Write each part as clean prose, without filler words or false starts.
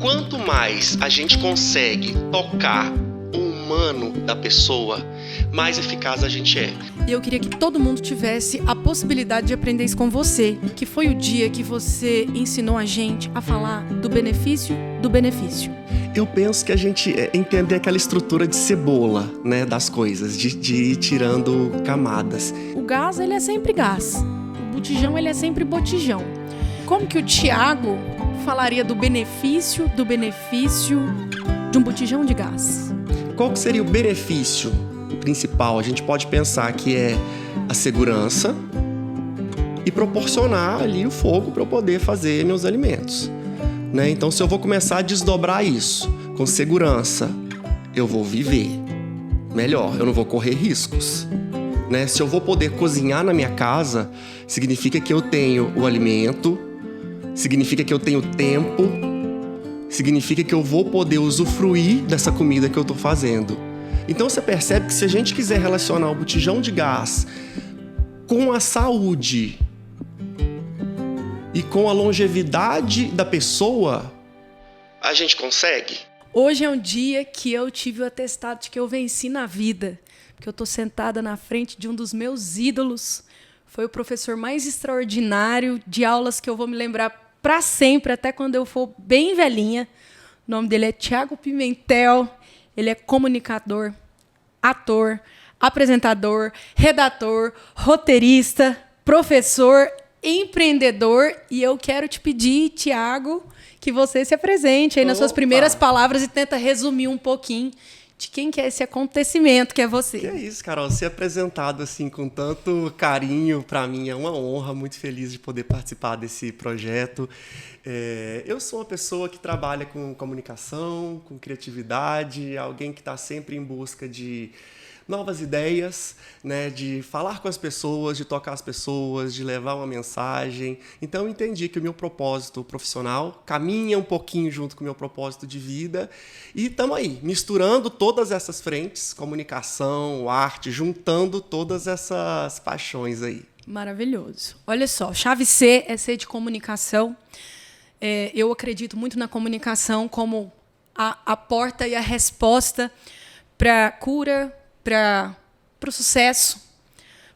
quanto mais a gente consegue tocar o humano da pessoa, mais eficaz a gente é. E eu queria que todo mundo tivesse a possibilidade de aprender isso com você, que foi o dia que você ensinou a gente a falar do benefício do benefício. Eu penso que a gente entender aquela estrutura de cebola, né, das coisas, de ir tirando camadas. O gás, ele é sempre gás. O botijão, ele é sempre botijão. Como que o Tiago falaria do benefício de um botijão de gás? Qual que seria o benefício principal? A gente pode pensar que é a segurança e proporcionar ali o fogo para eu poder fazer meus alimentos, né? Então, se eu vou começar a desdobrar isso com segurança, eu vou viver melhor, eu não vou correr riscos, né? Se eu vou poder cozinhar na minha casa, significa que eu tenho o alimento, significa que eu tenho tempo, significa que eu vou poder usufruir dessa comida que eu estou fazendo. Então você percebe que se a gente quiser relacionar o botijão de gás com a saúde e com a longevidade da pessoa, a gente consegue. Hoje é um dia que eu tive o atestado de que eu venci na vida, porque eu estou sentada na frente de um dos meus ídolos. Foi o professor mais extraordinário de aulas que eu vou me lembrar para sempre, até quando eu for bem velhinha. O nome dele é Tiago Pimentel. Ele é comunicador, ator, apresentador, redator, roteirista, professor, empreendedor. E eu quero te pedir, Tiago, que você se apresente aí nas suas primeiras palavras e tenta resumir um pouquinho de quem que é esse acontecimento que é você. Que é isso, Carol. Ser apresentado assim com tanto carinho, para mim é uma honra, muito feliz de poder participar desse projeto. Eu sou uma pessoa que trabalha com comunicação, com criatividade, alguém que está sempre em busca de novas ideias, né, de falar com as pessoas, de tocar as pessoas, de levar uma mensagem. Então eu entendi que o meu propósito profissional caminha um pouquinho junto com o meu propósito de vida e estamos aí, misturando todas essas frentes, comunicação, arte, juntando todas essas paixões aí. Maravilhoso. Olha só, chave C é C de comunicação. Eu acredito muito na comunicação como a porta e a resposta para a cura, para o sucesso,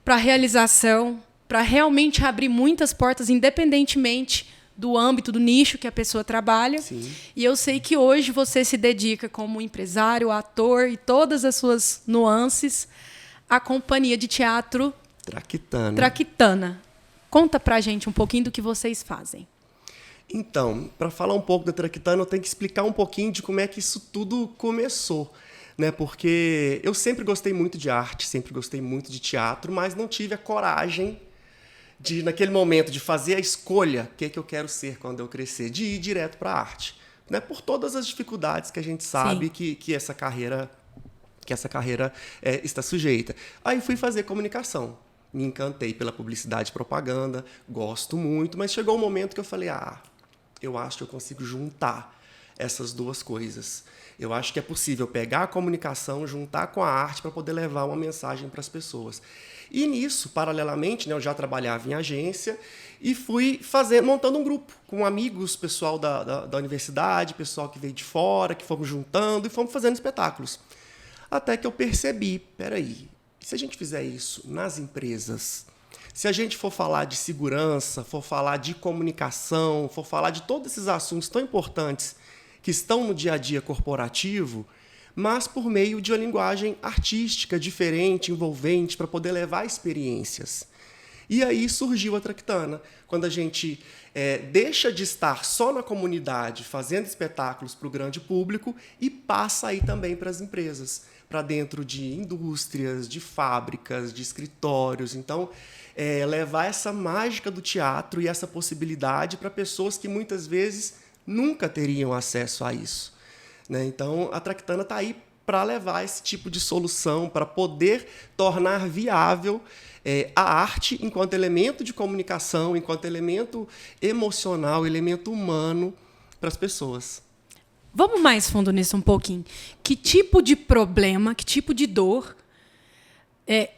para a realização, para realmente abrir muitas portas, independentemente do âmbito, do nicho que a pessoa trabalha. Sim. E eu sei que hoje você se dedica como empresário, ator e todas as suas nuances à companhia de teatro Traquitana. Conta pra gente um pouquinho do que vocês fazem. Então, para falar um pouco da Traquitana, eu tenho que explicar um pouquinho de como é que isso tudo começou, né? Porque eu sempre gostei muito de arte, sempre gostei muito de teatro, mas não tive a coragem de, naquele momento, de fazer a escolha, o que é que eu quero ser quando eu crescer, de ir direto para a arte, né? Por todas as dificuldades que a gente sabe que essa carreira está sujeita. Aí fui fazer comunicação. Me encantei pela publicidade e propaganda, gosto muito, mas chegou um momento que eu falei, eu acho que eu consigo juntar essas duas coisas. Eu acho que é possível pegar a comunicação, juntar com a arte para poder levar uma mensagem para as pessoas. E nisso, paralelamente, né, eu já trabalhava em agência e fui montando um grupo com amigos, pessoal da universidade, pessoal que veio de fora, que fomos juntando e fomos fazendo espetáculos. Até que eu percebi, peraí, se a gente fizer isso nas empresas, se a gente for falar de segurança, for falar de comunicação, for falar de todos esses assuntos tão importantes que estão no dia a dia corporativo, mas por meio de uma linguagem artística, diferente, envolvente, para poder levar experiências. E aí surgiu a Traquitana, quando a gente deixa de estar só na comunidade, fazendo espetáculos para o grande público e passa aí também para as empresas, para dentro de indústrias, de fábricas, de escritórios. Então, levar essa mágica do teatro e essa possibilidade para pessoas que muitas vezes nunca teriam acesso a isso, né? Então, a Traquitana está aí para levar esse tipo de solução, para poder tornar viável a arte enquanto elemento de comunicação, enquanto elemento emocional, elemento humano para as pessoas. Vamos mais fundo nisso um pouquinho. Que tipo de problema, que tipo de dor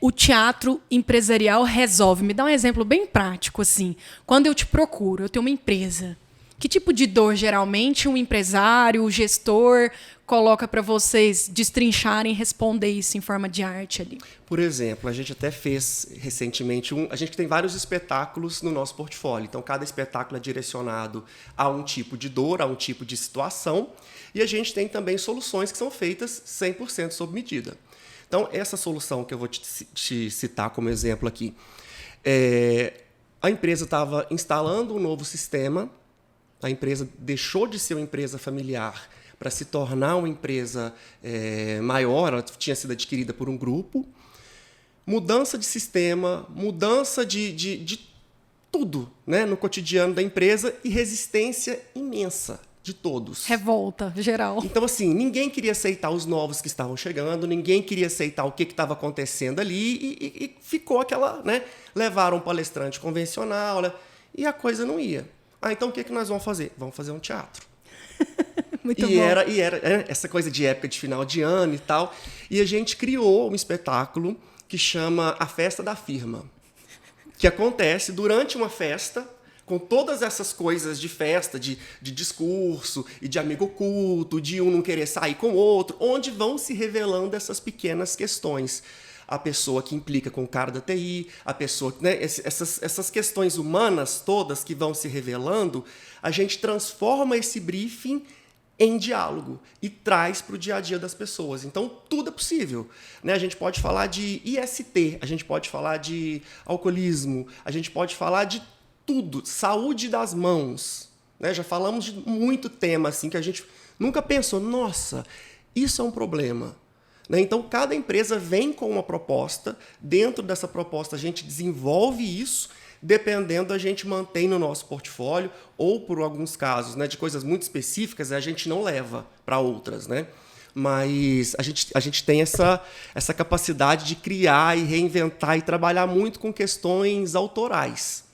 o teatro empresarial resolve? Me dá um exemplo bem prático, assim. Quando eu te procuro, eu tenho uma empresa Que tipo de dor, geralmente, um empresário, o gestor coloca para vocês destrincharem e responder isso em forma de arte ali? Por exemplo, a gente até fez recentemente a gente tem vários espetáculos no nosso portfólio. Então, cada espetáculo é direcionado a um tipo de dor, a um tipo de situação. E a gente tem também soluções que são feitas 100% sob medida. Então, essa solução que eu vou te citar como exemplo aqui, a empresa estava instalando um novo sistema, a empresa deixou de ser uma empresa familiar para se tornar uma empresa maior, ela tinha sido adquirida por um grupo. Mudança de sistema, mudança de tudo, né, no cotidiano da empresa e resistência imensa de todos. Revolta geral. Então, assim, ninguém queria aceitar os novos que estavam chegando, ninguém queria aceitar o que estava acontecendo ali e ficou aquela, né? Levaram um palestrante convencional, né, e a coisa não ia. Então o que nós vamos fazer? Vamos fazer um teatro. Muito bom. E era essa coisa de época de final de ano e tal. E a gente criou um espetáculo que chama A Festa da Firma, que acontece durante uma festa, com todas essas coisas de festa, de discurso e de amigo oculto, de um não querer sair com o outro, onde vão se revelando essas pequenas questões. A pessoa que implica com o cara da TI, a pessoa, né, essas questões humanas todas que vão se revelando, a gente transforma esse briefing em diálogo e traz para o dia a dia das pessoas. Então, tudo é possível, né? A gente pode falar de IST, a gente pode falar de alcoolismo, a gente pode falar de tudo, saúde das mãos, né? Já falamos de muito tema assim, que a gente nunca pensou, nossa, isso é um problema. Então, cada empresa vem com uma proposta, dentro dessa proposta a gente desenvolve isso, dependendo a gente mantém no nosso portfólio, ou por alguns casos, né, de coisas muito específicas, a gente não leva para outras, né? Mas a gente tem essa capacidade de criar e reinventar e trabalhar muito com questões autorais.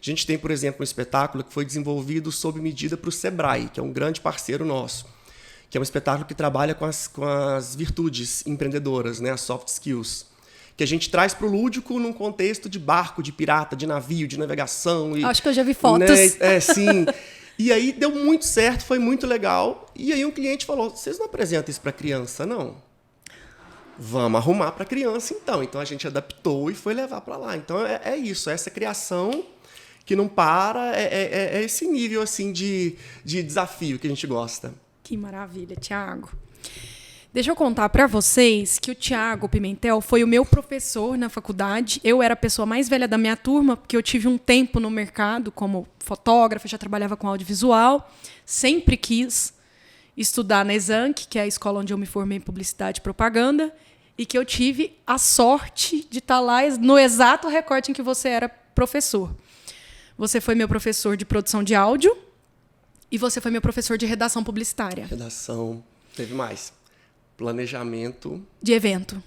A gente tem, por exemplo, um espetáculo que foi desenvolvido sob medida para o Sebrae, que é um grande parceiro nosso, que é um espetáculo que trabalha com as virtudes empreendedoras, né, as soft skills, que a gente traz para o lúdico num contexto de barco, de pirata, de navio, de navegação. Acho que eu já vi fotos. Né, sim. E aí deu muito certo, foi muito legal. E aí um cliente falou, vocês não apresentam isso para criança, não? Vamos arrumar para criança, então. Então a gente adaptou e foi levar para lá. Então é isso, essa criação que não para, é esse nível assim de desafio que a gente gosta. Que maravilha, Thiago. Deixa eu contar para vocês que o Thiago Pimentel foi o meu professor na faculdade. Eu era a pessoa mais velha da minha turma, porque eu tive um tempo no mercado como fotógrafa, já trabalhava com audiovisual. Sempre quis estudar na Exanc, que é a escola onde eu me formei em publicidade e propaganda, e que eu tive a sorte de estar lá no exato recorte em que você era professor. Você foi meu professor de produção de áudio, e você foi meu professor de redação publicitária. Redação. Teve mais. Planejamento. De evento.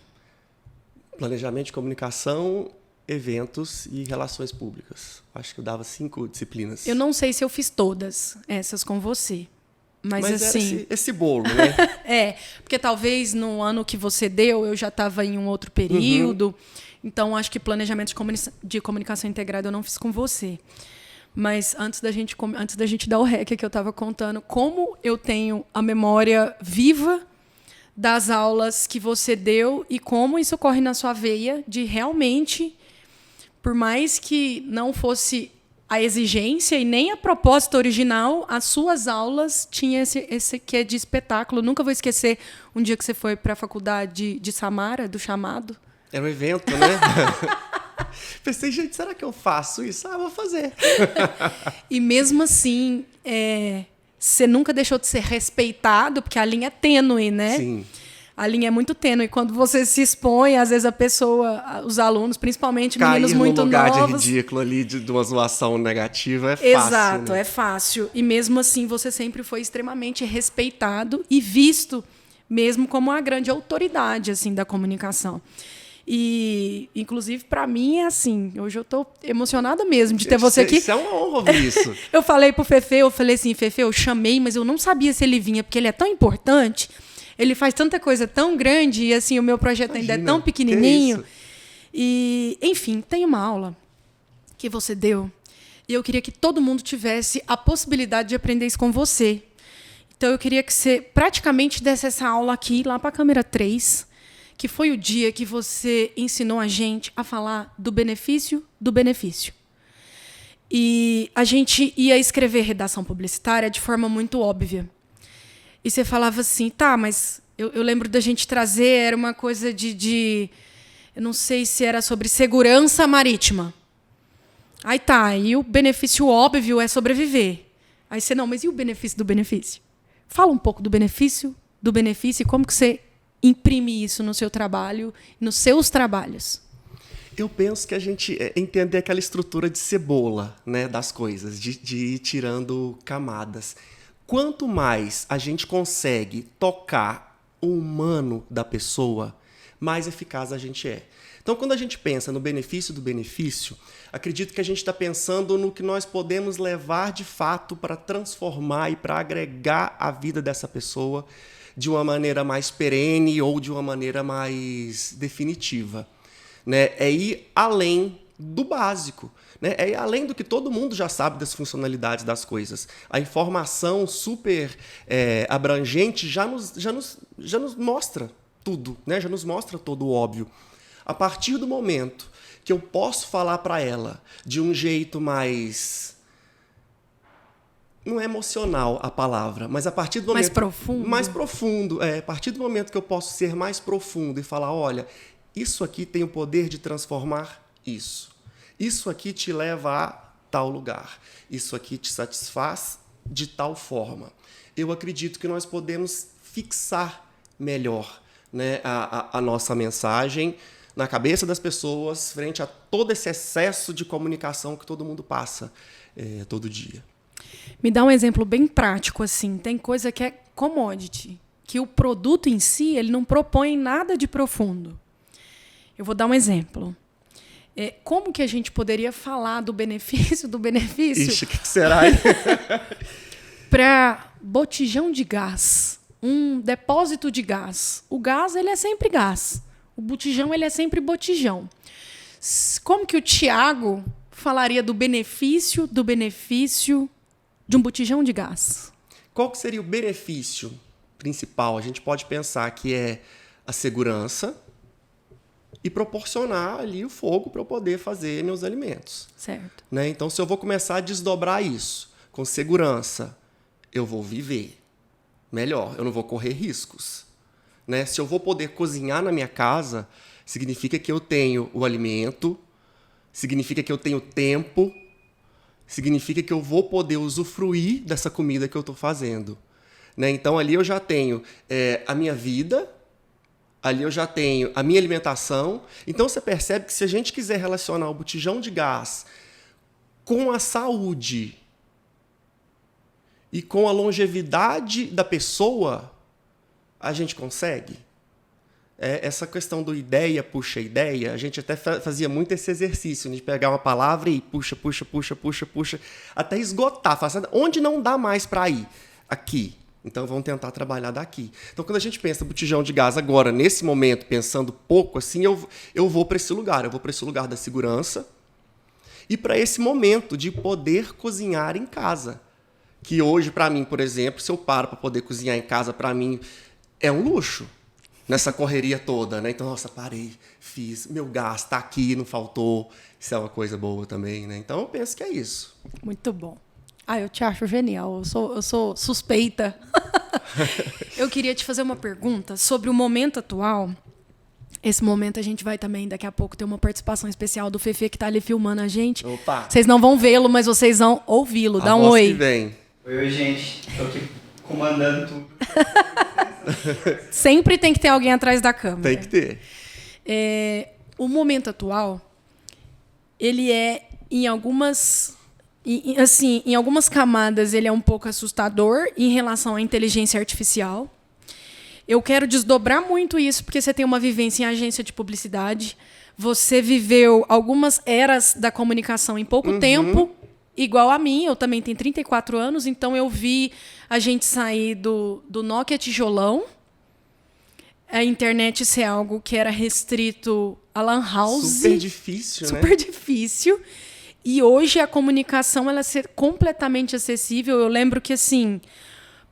Planejamento de comunicação, eventos e relações públicas. Acho que eu dava 5 disciplinas. Eu não sei se eu fiz todas essas com você. Mas assim... era esse bolo, né? Porque talvez no ano que você deu, eu já estava em um outro período. Uhum. Então, acho que planejamento de comunicação integrada eu não fiz com você. Mas antes da gente dar o rec que eu estava contando, como eu tenho a memória viva das aulas que você deu e como isso corre na sua veia de realmente, por mais que não fosse a exigência e nem a proposta original, as suas aulas tinham esse que é de espetáculo. Nunca vou esquecer um dia que você foi para a faculdade de Samara, do chamado. Era um evento, né? Pensei, gente, será que eu faço isso? Vou fazer. E mesmo assim, você nunca deixou de ser respeitado, porque a linha é tênue, né? Sim. A linha é muito tênue. Quando você se expõe, às vezes a pessoa, os alunos, principalmente meninos muito novos... Cair no lugar de ridículo ali, de uma zoação negativa, é fácil. Exato, né? É fácil. E mesmo assim, você sempre foi extremamente respeitado e visto mesmo como uma grande autoridade assim, da comunicação. E, inclusive, para mim, é assim, hoje eu estou emocionada mesmo de ter você aqui. Isso é uma honra ouvir isso. Eu falei pro Fefe, Fefe, eu chamei, mas eu não sabia se ele vinha, porque ele é tão importante, ele faz tanta coisa tão grande, e assim, o meu projeto ainda é tão pequenininho. E, enfim, tem uma aula que você deu, e eu queria que todo mundo tivesse a possibilidade de aprender isso com você. Então, eu queria que você praticamente desse essa aula aqui, lá para a câmera 3, que foi o dia que você ensinou a gente a falar do benefício do benefício. E a gente ia escrever redação publicitária de forma muito óbvia. E você falava assim, tá, mas eu lembro da gente trazer, era uma coisa eu não sei se era sobre segurança marítima. Aí tá, e o benefício óbvio é sobreviver. Aí você, não, mas e o benefício do benefício? Fala um pouco do benefício e como que você imprime isso no seu trabalho, nos seus trabalhos. Eu penso que a gente entender aquela estrutura de cebola, né, das coisas, de ir tirando camadas. Quanto mais a gente consegue tocar o humano da pessoa, mais eficaz a gente é. Então, quando a gente pensa no benefício do benefício, acredito que a gente está pensando no que nós podemos levar de fato para transformar e para agregar a vida dessa pessoa de uma maneira mais perene ou de uma maneira mais definitiva. Né? É ir além do básico. Né? É ir além do que todo mundo já sabe das funcionalidades das coisas. A informação super abrangente já nos mostra tudo, né? Já nos mostra todo o óbvio. A partir do momento que eu posso falar para ela de um jeito mais... Não é emocional a palavra, mas a partir do momento... Mais profundo. Mais profundo. A partir do momento que eu posso ser mais profundo e falar, olha, isso aqui tem o poder de transformar isso. Isso aqui te leva a tal lugar. Isso aqui te satisfaz de tal forma. Eu acredito que nós podemos fixar melhor, né, a nossa mensagem na cabeça das pessoas frente a todo esse excesso de comunicação que todo mundo passa todo dia. Me dá um exemplo bem prático, assim. Tem coisa que é commodity, que o produto em si ele não propõe nada de profundo. Eu vou dar um exemplo. Como que a gente poderia falar do benefício do benefício? Ixi, o que será? Para botijão de gás, um depósito de gás. O gás ele é sempre gás. O botijão ele é sempre botijão. Como que o Tiago falaria do benefício de um botijão de gás? Qual que seria o benefício principal? A gente pode pensar que é a segurança e proporcionar ali o fogo para eu poder fazer meus alimentos. Certo. Né? Então, se eu vou começar a desdobrar isso com segurança, eu vou viver melhor, eu não vou correr riscos. Né? Se eu vou poder cozinhar na minha casa, significa que eu tenho o alimento, significa que eu tenho tempo, significa que eu vou poder usufruir dessa comida que eu estou fazendo. Né? Então, ali eu já tenho a minha vida, ali eu já tenho a minha alimentação. Então, você percebe que se a gente quiser relacionar o botijão de gás com a saúde e com a longevidade da pessoa, a gente consegue. Essa questão do ideia puxa ideia, a gente até fazia muito esse exercício, de pegar uma palavra e puxa, até esgotar. Onde não dá mais para ir? Aqui. Então, vamos tentar trabalhar daqui. Então, quando a gente pensa botijão de gás agora, nesse momento, pensando pouco assim, eu vou para esse lugar. Eu vou para esse lugar da segurança e para esse momento de poder cozinhar em casa. Que hoje, para mim, por exemplo, se eu paro para poder cozinhar em casa, para mim, é um luxo. Nessa correria toda, né? Então, nossa, parei, fiz, meu gás está aqui, não faltou. Isso é uma coisa boa também, né? Então, eu penso que é isso. Muito bom. Eu te acho genial. Eu sou suspeita. Eu queria te fazer uma pergunta sobre o momento atual. Esse momento a gente vai também, daqui a pouco, ter uma participação especial do Fefe, que está ali filmando a gente. Opa! Vocês não vão vê-lo, mas vocês vão ouvi-lo. Dá um voz oi. Que vem. Oi, gente. Estou aqui comandando tudo. Sempre tem que ter alguém atrás da câmera. Tem que ter. O momento atual, ele é, em algumas camadas, ele é um pouco assustador em relação à inteligência artificial. Eu quero desdobrar muito isso, porque você tem uma vivência em agência de publicidade. Você viveu algumas eras da comunicação em pouco tempo, igual a mim. Eu também tenho 34 anos, então eu vi a gente sair do Nokia tijolão, a internet ser algo que era restrito a lan house. Super difícil, né? Super difícil. E hoje a comunicação ela ser completamente acessível. Eu lembro que, assim,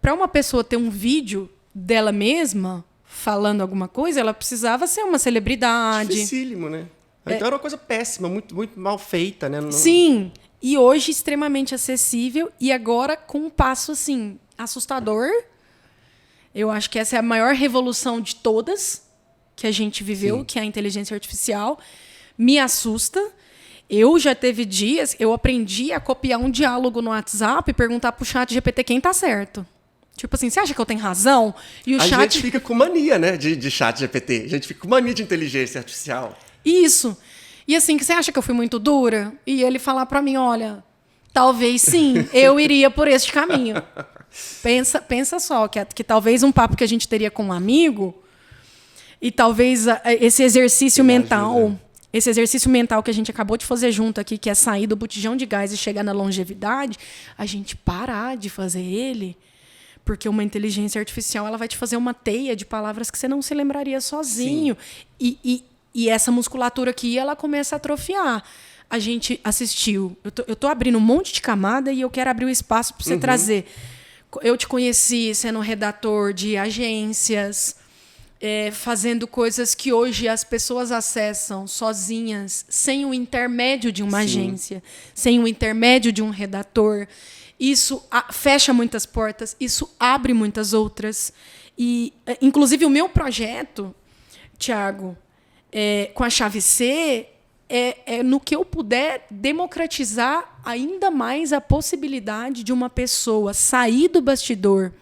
para uma pessoa ter um vídeo dela mesma falando alguma coisa, ela precisava ser uma celebridade. Dificílimo, né? Então era uma coisa péssima, muito, muito mal feita, né? Sim. E hoje extremamente acessível. E agora com um passo, assim, assustador. Eu acho que essa é a maior revolução de todas que a gente viveu, que é a inteligência artificial. Me assusta. Eu já teve dias, eu aprendi a copiar um diálogo no WhatsApp e perguntar pro chat GPT quem tá certo. Tipo assim, você acha que eu tenho razão? E o a chat... gente fica com mania, né, de chat GPT. A gente fica com mania de inteligência artificial. Isso. E assim, que você acha que eu fui muito dura? E ele falar pra mim, olha, talvez sim, eu iria por este caminho. Pensa só, que talvez um papo que a gente teria com um amigo e talvez esse exercício mental... Esse exercício mental que a gente acabou de fazer junto aqui, que é sair do botijão de gás e chegar na longevidade, a gente parar de fazer ele, porque uma inteligência artificial ela vai te fazer uma teia de palavras que você não se lembraria sozinho. E essa musculatura aqui, ela começa a atrofiar. A gente assistiu. Eu tô abrindo um monte de camada e eu quero abrir o espaço para você trazer. Eu te conheci sendo redator de agências, fazendo coisas que hoje as pessoas acessam sozinhas, sem o intermédio de uma agência, sem o intermédio de um redator. Isso fecha muitas portas, isso abre muitas outras. E, inclusive, o meu projeto, Thiago, com a Chave C, é no que eu puder democratizar ainda mais a possibilidade de uma pessoa sair do bastidor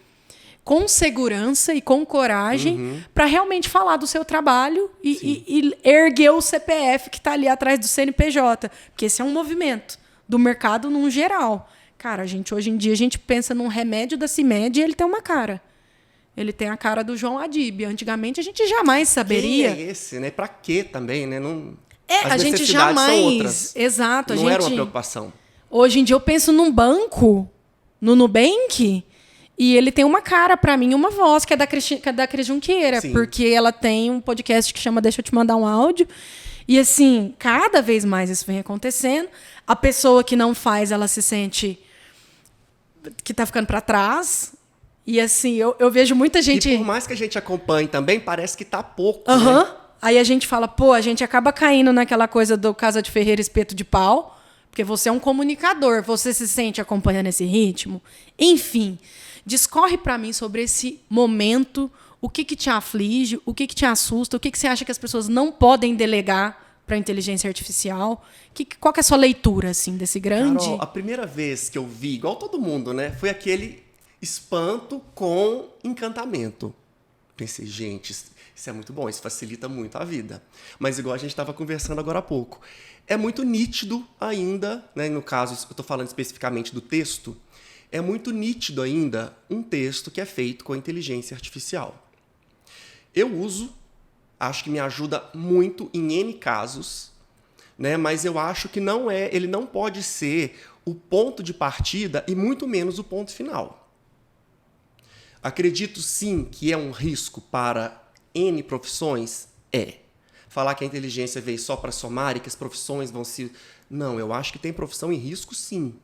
com segurança e com coragem para realmente falar do seu trabalho e erguer o CPF que está ali atrás do CNPJ. Porque esse é um movimento do mercado num geral. Cara, hoje em dia a gente pensa num remédio da CIMED e ele tem uma cara. Ele tem a cara do João Adib. Antigamente a gente jamais saberia. Quem é esse, né? Para quê também, né? A gente jamais. São outras. Exato. Não era uma preocupação. Hoje em dia eu penso num banco, no Nubank, e ele tem uma cara para mim, uma voz, que é da Cris Junqueira, porque ela tem um podcast que chama Deixa Eu Te Mandar um Áudio. E assim, cada vez mais isso vem acontecendo. A pessoa que não faz, ela se sente que está ficando para trás. E assim, eu vejo muita gente... E por mais que a gente acompanhe também, parece que está pouco, né? Aí a gente fala, a gente acaba caindo naquela coisa do Casa de Ferreira Espeto de Pau, porque você é um comunicador, você se sente acompanhando esse ritmo. Enfim, discorre para mim sobre esse momento, o que te aflige, o que te assusta, o que você acha que as pessoas não podem delegar para a inteligência artificial. Qual que é a sua leitura assim, desse grande... Carol, a primeira vez que eu vi, igual todo mundo, né, foi aquele espanto com encantamento. Pensei, gente, isso é muito bom, isso facilita muito a vida. Mas igual a gente estava conversando agora há pouco, é muito nítido ainda, né, no caso, eu estou falando especificamente do texto, é muito nítido ainda um texto que é feito com inteligência artificial. Eu uso, acho que me ajuda muito em N casos, né, mas eu acho que ele não pode ser o ponto de partida e muito menos o ponto final. Acredito sim que é um risco para N profissões? Falar que a inteligência veio só para somar e que as profissões vão se... Não, eu acho que tem profissão em risco sim,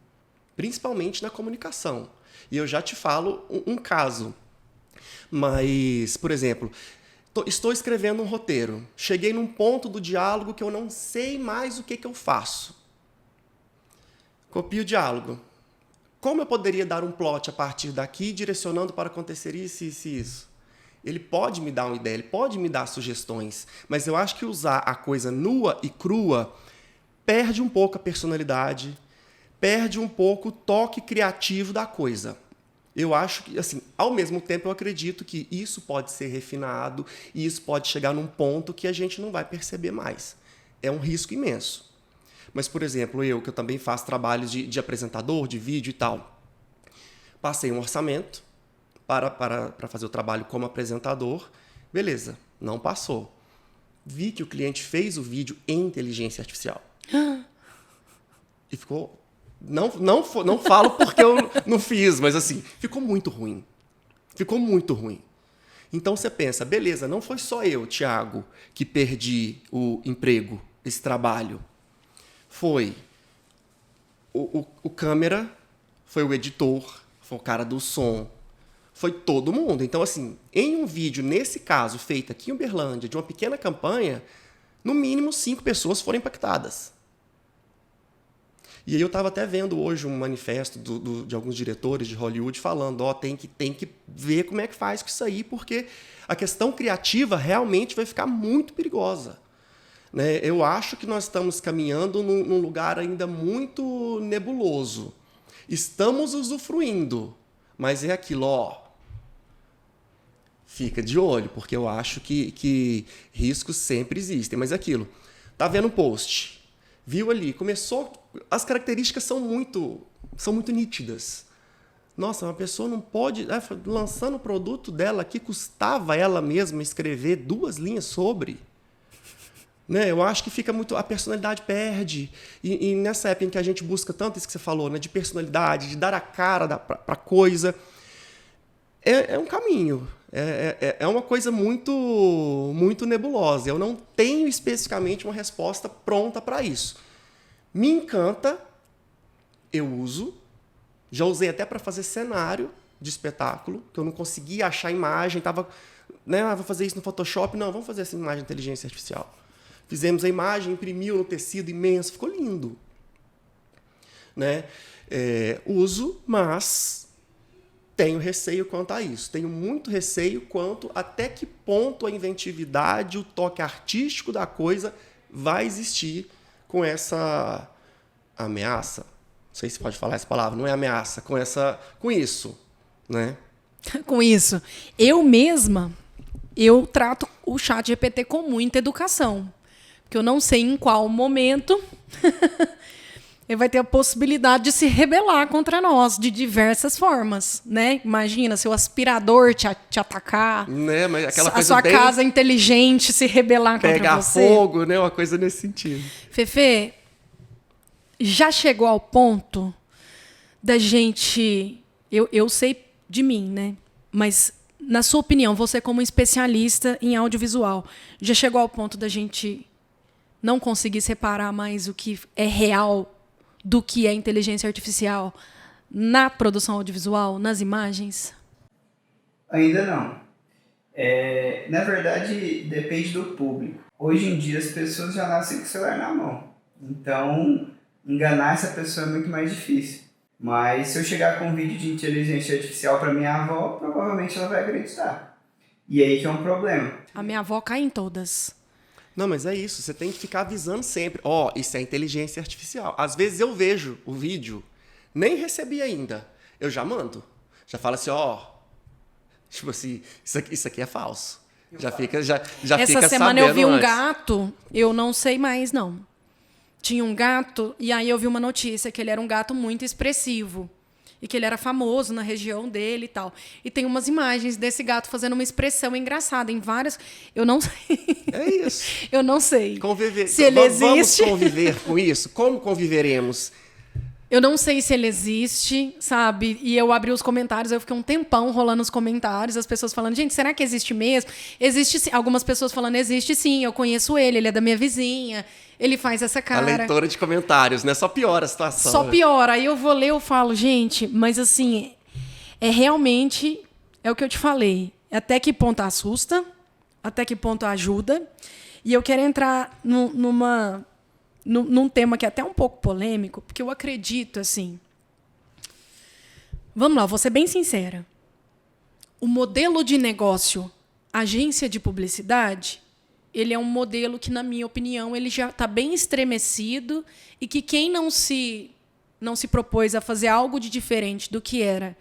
principalmente na comunicação. E eu já te falo um caso. Mas, por exemplo, estou escrevendo um roteiro. Cheguei num ponto do diálogo que eu não sei mais o que eu faço. Copio o diálogo. Como eu poderia dar um plot a partir daqui, direcionando para acontecer isso, isso e isso? Ele pode me dar uma ideia, ele pode me dar sugestões, mas eu acho que usar a coisa nua e crua perde um pouco a personalidade, perde um pouco o toque criativo da coisa. Eu acho que, assim, ao mesmo tempo, eu acredito que isso pode ser refinado e isso pode chegar num ponto que a gente não vai perceber mais. É um risco imenso. Mas, por exemplo, que eu também faço trabalhos de apresentador, de vídeo e tal, passei um orçamento para fazer o trabalho como apresentador, beleza, não passou. Vi que o cliente fez o vídeo em inteligência artificial. E ficou... Não falo porque eu não fiz, mas assim, ficou muito ruim. Ficou muito ruim. Então você pensa, beleza, não foi só eu, Thiago, que perdi o emprego, esse trabalho. Foi o câmera, foi o editor, foi o cara do som, foi todo mundo. Então, assim, em um vídeo, nesse caso, feito aqui em Uberlândia, de uma pequena campanha, no mínimo 5 pessoas foram impactadas. E aí eu estava até vendo hoje um manifesto de alguns diretores de Hollywood falando, tem que ver como é que faz com isso aí, porque a questão criativa realmente vai ficar muito perigosa. Né? Eu acho que nós estamos caminhando num lugar ainda muito nebuloso. Estamos usufruindo, mas é aquilo, fica de olho, porque eu acho que riscos sempre existem. Mas é aquilo, tá vendo um post, viu ali, começou, as características são muito nítidas. Nossa, uma pessoa não pode, lançando o produto dela que custava ela mesma escrever 2 linhas sobre. Né? Eu acho que fica muito, a personalidade perde. E nessa época em que a gente busca tanto isso que você falou, né, de personalidade, de dar a cara para a coisa, é um caminho. É uma coisa muito nebulosa. Eu não tenho especificamente uma resposta pronta para isso. Me encanta, eu uso. Já usei até para fazer cenário de espetáculo, que eu não conseguia achar imagem. Vou fazer isso no Photoshop. Não, vamos fazer essa imagem de inteligência artificial. Fizemos a imagem, imprimiu no tecido imenso, ficou lindo. Né? Uso, mas tenho receio quanto a isso. Tenho muito receio quanto até que ponto a inventividade, o toque artístico da coisa vai existir com essa ameaça. Não sei se pode falar essa palavra, não é ameaça, com isso. Né? Com isso. Eu trato o ChatGPT com muita educação. Porque eu não sei em qual momento ele vai ter a possibilidade de se rebelar contra nós de diversas formas, né? Imagina, seu aspirador te atacar, né? Mas aquela a coisa sua casa inteligente se rebelar contra pegar você. fogo, né? Uma coisa nesse sentido. Fefe, já chegou ao ponto da gente... Eu sei de mim, né? Mas, na sua opinião, você como especialista em audiovisual, já chegou ao ponto da gente não conseguir separar mais o que é real do que é inteligência artificial na produção audiovisual, nas imagens? Ainda não. Na verdade, depende do público. Hoje em dia, as pessoas já nascem com o celular na mão. Então, enganar essa pessoa é muito mais difícil. Mas se eu chegar com um vídeo de inteligência artificial para minha avó, provavelmente ela vai acreditar. E aí que é um problema. A minha avó cai em todas. Não, mas é isso. Você tem que ficar avisando sempre. Isso é inteligência artificial. Às vezes eu vejo o vídeo, nem recebi ainda. Eu já mando. Já falo assim, tipo assim, isso aqui é falso. Já fica Essa semana eu vi um gato, eu não sei mais, não. Tinha um gato, e aí eu vi uma notícia que ele era um gato muito expressivo. E que ele era famoso na região dele e tal. E tem umas imagens desse gato fazendo uma expressão engraçada em várias... Eu não sei. É isso. Eu não sei. Conviver. Se ele existe. Vamos conviver com isso? Como conviveremos? Eu não sei se ele existe, sabe? E eu abri os comentários, eu fiquei um tempão rolando os comentários, as pessoas falando, gente, será que existe mesmo? Existe sim. Algumas pessoas falando, existe sim, eu conheço ele é da minha vizinha, ele faz essa cara. A leitora de comentários, né? Só piora a situação. Só piora. Aí eu vou ler, eu falo, gente, mas assim, realmente, é o que eu te falei, até que ponto assusta, até que ponto ajuda, e eu quero entrar num tema que é até um pouco polêmico, porque eu acredito, assim... Vamos lá, vou ser bem sincera. O modelo de negócio agência de publicidade, ele é um modelo que, na minha opinião, ele já está bem estremecido e que quem não se propôs a fazer algo de diferente do que era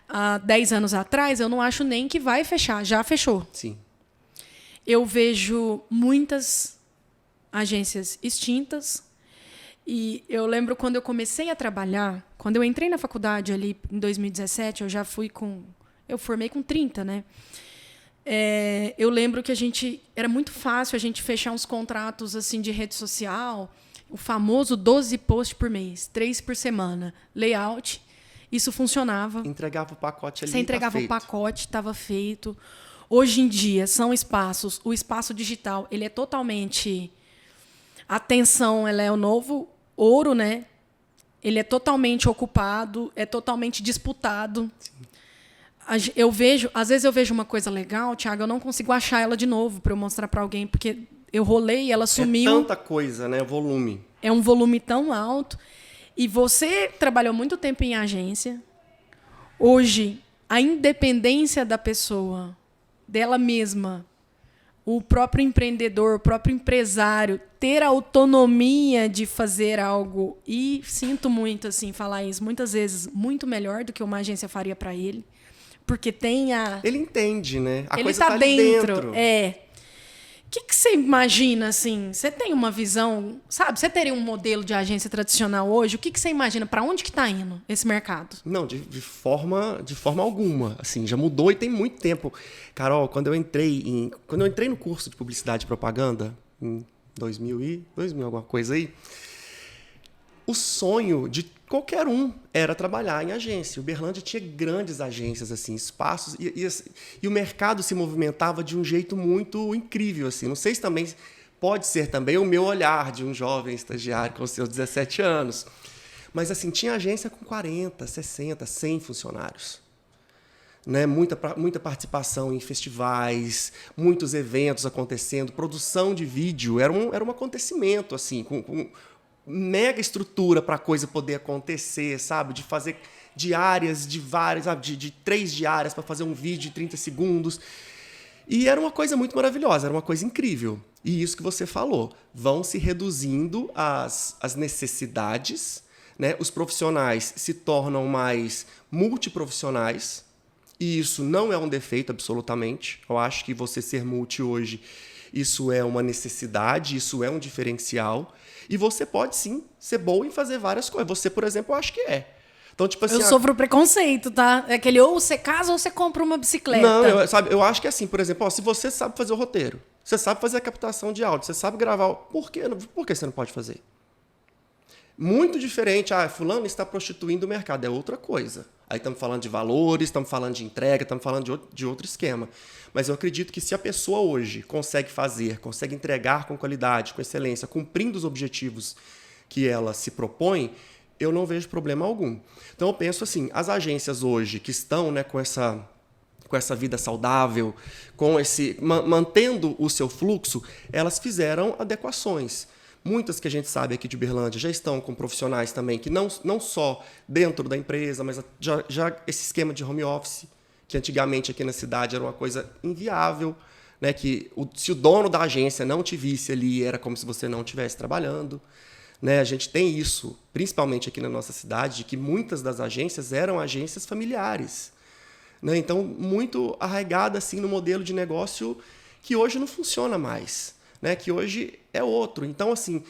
há 10 anos atrás, eu não acho nem que vai fechar. Já fechou. Sim. Eu vejo muitas agências extintas. E eu lembro quando eu comecei a trabalhar, quando eu entrei na faculdade ali em 2017, eu formei com 30, né? Eu lembro que era muito fácil a gente fechar uns contratos assim de rede social, o famoso 12 posts por mês, 3 por semana, layout, isso funcionava. Entregava o pacote ali. Você entregava o pacote, estava feito. Hoje em dia são espaços, o espaço digital, ele é totalmente... A atenção, ela é o novo ouro, né? ele é totalmente ocupado, é totalmente disputado. Às vezes eu vejo uma coisa legal, Thiago, eu não consigo achar ela de novo para eu mostrar para alguém, porque eu rolei e ela sumiu. É tanta coisa, né? Volume. É um volume tão alto. E você trabalhou muito tempo em agência. Hoje, a independência da pessoa, dela mesma, o próprio empreendedor, o próprio empresário, ter a autonomia de fazer algo, e sinto muito assim falar isso, muitas vezes muito melhor do que uma agência faria para ele, porque tem a... Ele entende, né? A ele coisa tá tá ali dentro. dentro. O que você imagina, assim? Você tem uma visão, sabe? Você teria um modelo de agência tradicional hoje? O que você imagina? Para onde que está indo esse mercado? Não, de forma alguma. Assim, já mudou e tem muito tempo. Carol, quando eu entrei no curso de publicidade e propaganda, em 2000 alguma coisa aí, o sonho de qualquer um era trabalhar em agência. O Uberlândia tinha grandes agências, assim, espaços, e o mercado se movimentava de um jeito muito incrível, assim. Não sei se também pode ser também o meu olhar de um jovem estagiário com seus 17 anos. Mas, assim, tinha agência com 40, 60, 100 funcionários. Né? Muita participação em festivais, muitos eventos acontecendo, produção de vídeo, era um acontecimento, assim, com mega estrutura para a coisa poder acontecer, sabe? De fazer diárias de várias, sabe? De 3 diárias para fazer um vídeo de 30 segundos. E era uma coisa muito maravilhosa, era uma coisa incrível. E isso que você falou, vão se reduzindo as necessidades, né? Os profissionais se tornam mais multiprofissionais, e isso não é um defeito absolutamente. Eu acho que você ser multi hoje, isso é uma necessidade, isso é um diferencial. E você pode, sim, ser boa em fazer várias coisas. Você, por exemplo, eu acho que é. Então, tipo assim, eu sofro preconceito, tá? É aquele ou você casa ou você compra uma bicicleta. Não, eu acho que é assim, por exemplo, se você sabe fazer o roteiro, você sabe fazer a captação de áudio, você sabe gravar, por que você não pode fazer? Muito diferente, fulano está prostituindo o mercado, é outra coisa. Aí estamos falando de valores, estamos falando de entrega, estamos falando de outro esquema. Mas eu acredito que se a pessoa hoje consegue entregar com qualidade, com excelência, cumprindo os objetivos que ela se propõe, eu não vejo problema algum. Então eu penso assim, as agências hoje que estão, né, com essa vida saudável, mantendo o seu fluxo, elas fizeram adequações. Muitas que a gente sabe aqui de Uberlândia já estão com profissionais também que não só dentro da empresa, mas já esse esquema de home office, que antigamente aqui na cidade era uma coisa inviável, né? Que se o dono da agência não te visse ali, era como se você não estivesse trabalhando. Né? A gente tem isso, principalmente aqui na nossa cidade, de que muitas das agências eram agências familiares. Né? Então, muito arraigada assim, no modelo de negócio que hoje não funciona mais. Né, que hoje é outro. Então, assim,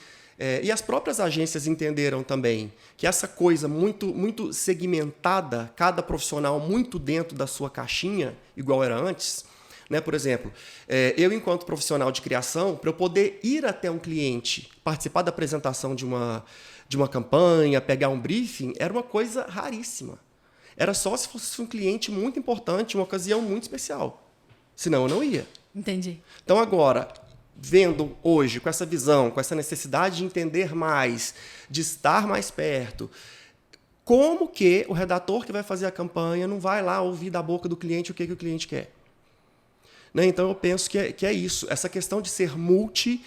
e as próprias agências entenderam também que essa coisa muito segmentada, cada profissional muito dentro da sua caixinha, igual era antes, né? Por exemplo, eu, enquanto profissional de criação, para eu poder ir até um cliente, participar da apresentação de uma campanha, pegar um briefing, era uma coisa raríssima. Era só se fosse um cliente muito importante, uma ocasião muito especial. Senão eu não ia. Entendi. Então, agora, vendo hoje, com essa visão, com essa necessidade de entender mais, de estar mais perto, como que o redator que vai fazer a campanha não vai lá ouvir da boca do cliente o que o cliente quer? Né? Então, eu penso que é isso. Essa questão de ser multi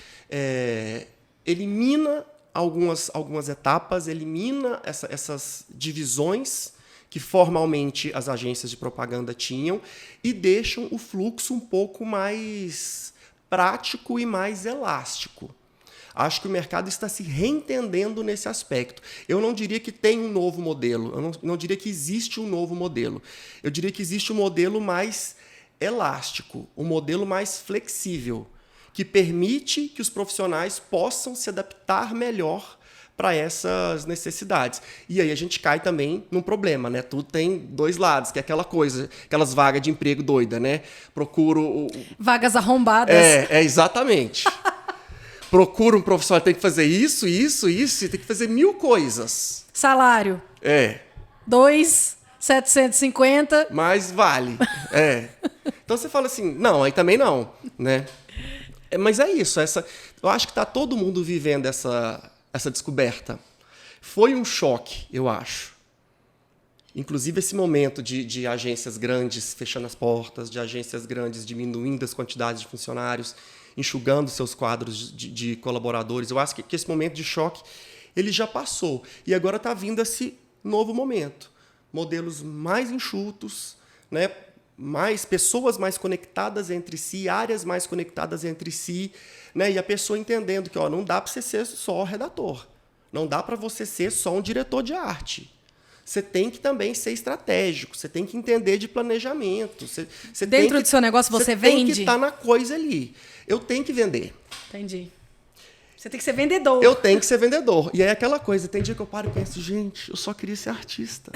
elimina algumas etapas, elimina essas divisões que formalmente as agências de propaganda tinham e deixam o fluxo um pouco mais prático e mais elástico. Acho que o mercado está se reentendendo nesse aspecto. Eu não diria que tem um novo modelo, eu não diria que existe um novo modelo. Eu diria que existe um modelo mais elástico, um modelo mais flexível, que permite que os profissionais possam se adaptar melhor para essas necessidades. E aí a gente cai também num problema, né? Tudo tem dois lados, que é aquela coisa, aquelas vagas de emprego doida, né? Procuro... Vagas arrombadas. Exatamente. Procura um profissional, tem que fazer isso, tem que fazer 1000 coisas. Salário. 2.750. Mas vale. Então você fala assim, não, aí também não, né? Mas é isso, eu acho que está todo mundo vivendo essa descoberta. Foi um choque, eu acho. Inclusive esse momento de agências grandes fechando as portas, de agências grandes diminuindo as quantidades de funcionários, enxugando seus quadros de colaboradores. Eu acho que esse momento de choque ele já passou. E agora está vindo esse novo momento. Modelos mais enxutos, né? Pessoas mais conectadas entre si, áreas mais conectadas entre si, né? E a pessoa entendendo que não dá para você ser só redator. Não dá para você ser só um diretor de arte. Você tem que também ser estratégico, você tem que entender de planejamento. Dentro do seu negócio você vende? Você tem que estar na coisa ali. Eu tenho que vender. Entendi. Você tem que ser vendedor. Eu tenho que ser vendedor. E aí aquela coisa, tem dia que eu paro e penso, gente, eu só queria ser artista.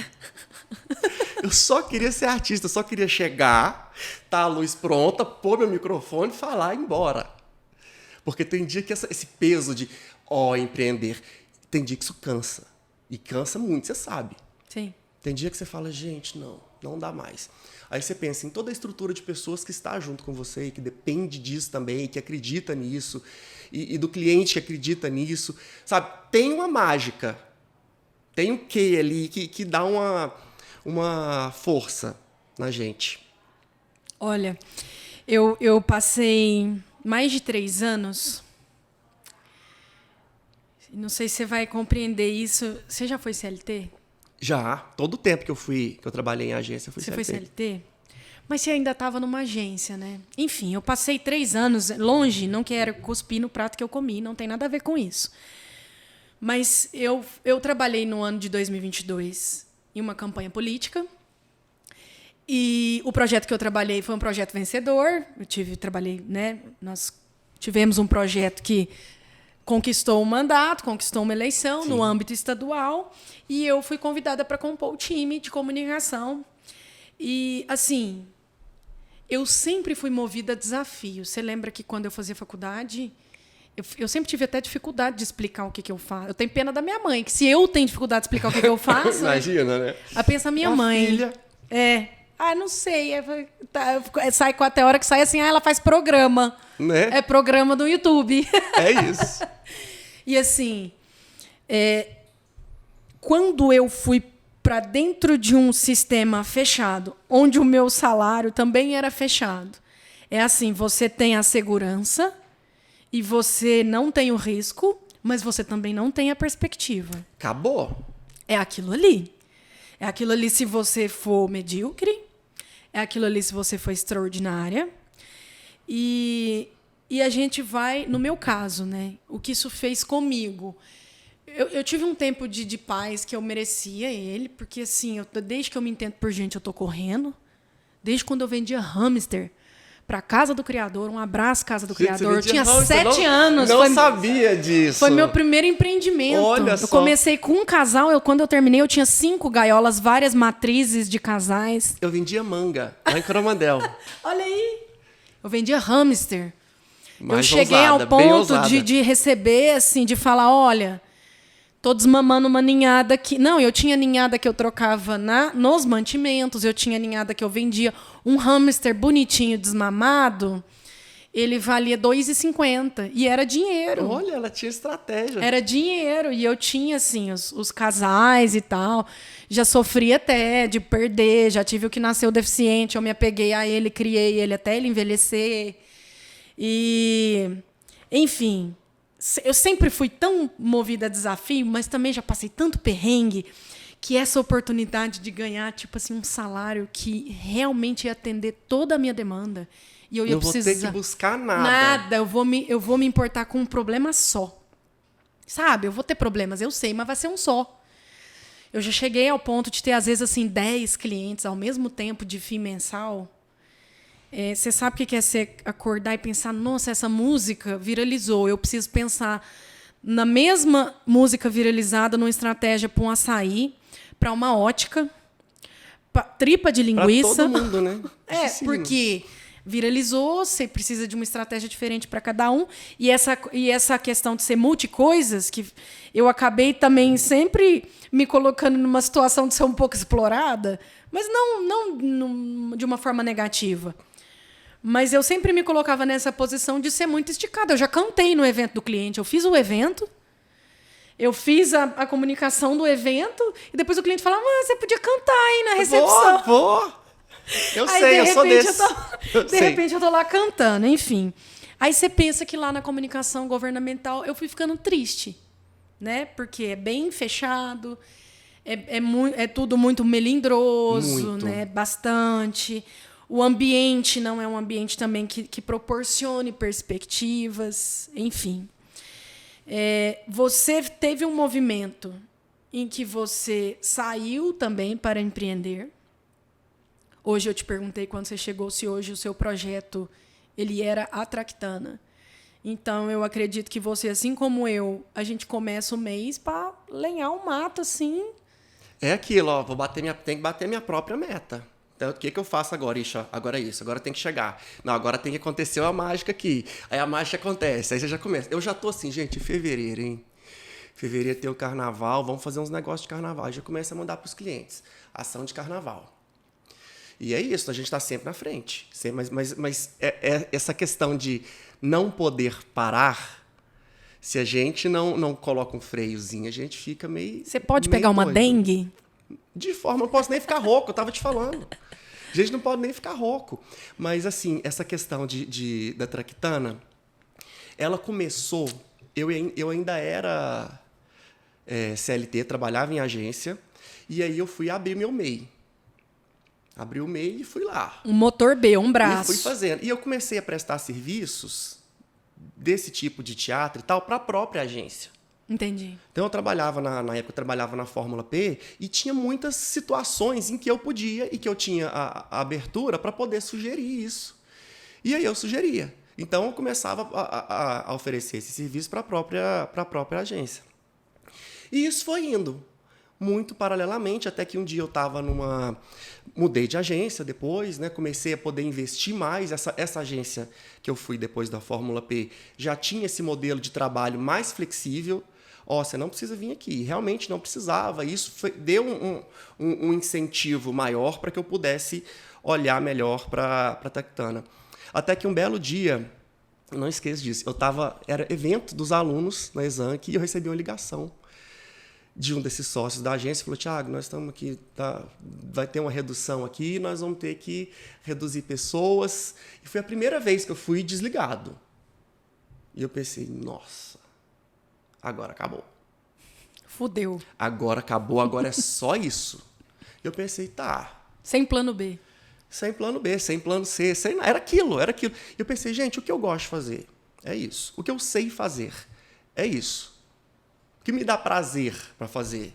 Eu só queria ser artista, eu só queria chegar, tá a luz pronta, pôr meu microfone, falar e ir embora. Porque tem dia que esse peso de, empreender, tem dia que isso cansa. E cansa muito, você sabe. Sim. Tem dia que você fala, gente, não dá mais. Aí você pensa em toda a estrutura de pessoas que está junto com você e que depende disso também, que acredita nisso, e do cliente que acredita nisso. Sabe, tem uma mágica, tem um quê ali que dá uma força na gente. Olha, eu passei mais de 3 anos, não sei se você vai compreender isso. Você já foi CLT? Já, todo o tempo que eu trabalhei em agência, eu fui CLT. Você foi CLT? Mas você ainda estava numa agência, né? Enfim, eu passei 3 anos longe, não quero cuspir no prato que eu comi, não tem nada a ver com isso. Mas eu trabalhei no ano de 2022 em uma campanha política. E o projeto que eu trabalhei foi um projeto vencedor. Trabalhei, né? Nós tivemos um projeto que conquistou um mandato, conquistou uma eleição. Sim. No âmbito estadual. E eu fui convidada para compor o time de comunicação. E, assim, eu sempre fui movida a desafio. Você lembra que quando eu fazia faculdade, eu sempre tive até dificuldade de explicar o que eu faço. Eu tenho pena da minha mãe, que se eu tenho dificuldade de explicar o que eu faço... Imagina, né? Pensa a minha mãe. Filha. Não sei. Sai até a hora que sai assim, ela faz programa. Né? É programa do YouTube. É isso. E assim, quando eu fui para dentro de um sistema fechado, onde o meu salário também era fechado, é assim, você tem a segurança e você não tem o risco, mas você também não tem a perspectiva. Acabou. É aquilo ali. É aquilo ali se você for medíocre, é aquilo ali se você for extraordinária. E a gente vai, no meu caso, né, o que isso fez comigo. Eu tive um tempo de paz que eu merecia ele, porque assim, desde que eu me entendo por gente, eu estou correndo. Desde quando eu vendia hamster para a Casa do Criador, um abraço, Casa do Criador. Eu tinha 7 anos. Não sabia disso. Foi meu primeiro empreendimento. Olha só. Eu comecei com um casal, quando eu terminei, eu tinha 5 gaiolas, várias matrizes de casais. Eu vendia manga, lá em Coromandel. Olha aí. Eu vendia hamster. Mais eu cheguei ousada, ao ponto de receber, assim, de falar, olha, tô desmamando uma ninhada que... Não, eu tinha ninhada que eu trocava nos mantimentos, eu tinha ninhada que eu vendia. Um hamster bonitinho, desmamado, ele valia R$2,50. E era dinheiro. Olha, ela tinha estratégia. Era dinheiro. E eu tinha, assim, os casais e tal. Já sofri até de perder, já tive o que nasceu deficiente, eu me apeguei a ele, criei ele até ele envelhecer. E, enfim, eu sempre fui tão movida a desafio, mas também já passei tanto perrengue, que essa oportunidade de ganhar, tipo assim, um salário que realmente ia atender toda a minha demanda. E eu ia precisar... Não vou ter que buscar nada. Nada, eu vou me importar com um problema só. Sabe, eu vou ter problemas, eu sei, mas vai ser um só. Eu já cheguei ao ponto de ter, às vezes, assim, 10 clientes ao mesmo tempo de FII mensal. Você sabe o que é você acordar e pensar, nossa, essa música viralizou, eu preciso pensar na mesma música viralizada numa estratégia para um açaí, para uma ótica, tripa de linguiça. Para todo mundo, né? Porque viralizou, você precisa de uma estratégia diferente para cada um. E essa questão de ser multicoisas, que eu acabei também sempre me colocando numa situação de ser um pouco explorada, mas não de uma forma negativa. Mas eu sempre me colocava nessa posição de ser muito esticada. Eu já cantei no evento do cliente, eu fiz o evento, Eu fiz a comunicação do evento e depois o cliente falava, você podia cantar aí na recepção. Vou. Eu Aí, sei, eu sou desse. De repente eu tô lá cantando, enfim. Aí você pensa que lá na comunicação governamental eu fui ficando triste, né? Porque é bem fechado, é tudo muito melindroso, Muito. né? Bastante. O ambiente não é um ambiente também que proporcione perspectivas, enfim. Você teve um movimento em que você saiu também para empreender. Hoje eu te perguntei quando você chegou se hoje o seu projeto ele era a Tractana. Então eu acredito que você, assim como eu, a gente começa o mês para lenhar um mato assim. É aquilo, ó, tem que bater minha própria meta. Então, o que eu faço agora? Ixi, agora é isso, agora tem que chegar. Não, agora tem que acontecer uma mágica aqui. Aí a mágica acontece, aí você já começa. Eu já tô assim, gente, fevereiro, hein? Fevereiro tem o carnaval, vamos fazer uns negócios de carnaval. Aí já começa a mandar para os clientes. Ação de carnaval. E é isso, a gente está sempre na frente. Mas essa questão de não poder parar, se a gente não coloca um freiozinho, a gente fica meio. Você pode meio pegar uma doido. dengue? De forma, não posso nem ficar rouco, eu tava te falando. A gente não pode nem ficar rouco. Mas, assim, essa questão da Tractana, ela começou. Eu ainda era CLT, trabalhava em agência, e aí eu fui abrir meu MEI. Abri o MEI e fui lá. Um motor B, um braço. E fui fazendo. E eu comecei a prestar serviços desse tipo de teatro e tal para a própria agência. Entendi. Então eu trabalhava, na época eu trabalhava na Fórmula P e tinha muitas situações em que eu podia e que eu tinha a abertura para poder sugerir isso. E aí eu sugeria. Então eu começava a oferecer esse serviço para a própria agência. E isso foi indo muito paralelamente, até que um dia eu estava mudei de agência depois, né? Comecei a poder investir mais. Essa agência que eu fui depois da Fórmula P já tinha esse modelo de trabalho mais flexível. Você não precisa vir aqui. Realmente não precisava. Isso deu um incentivo maior para que eu pudesse olhar melhor para a Tractana. Até que um belo dia, não esqueço disso, era evento dos alunos na Exanc e eu recebi uma ligação de um desses sócios da agência, falou, Thiago, nós estamos aqui, vai ter uma redução aqui, nós vamos ter que reduzir pessoas. E foi a primeira vez que eu fui desligado. E eu pensei, nossa, agora acabou. Fudeu. Agora acabou, agora é só isso. E eu pensei, tá. Sem plano B. Sem plano B, sem plano C, era aquilo. E eu pensei, gente, o que eu gosto de fazer é isso. O que eu sei fazer é isso. O que me dá prazer para fazer?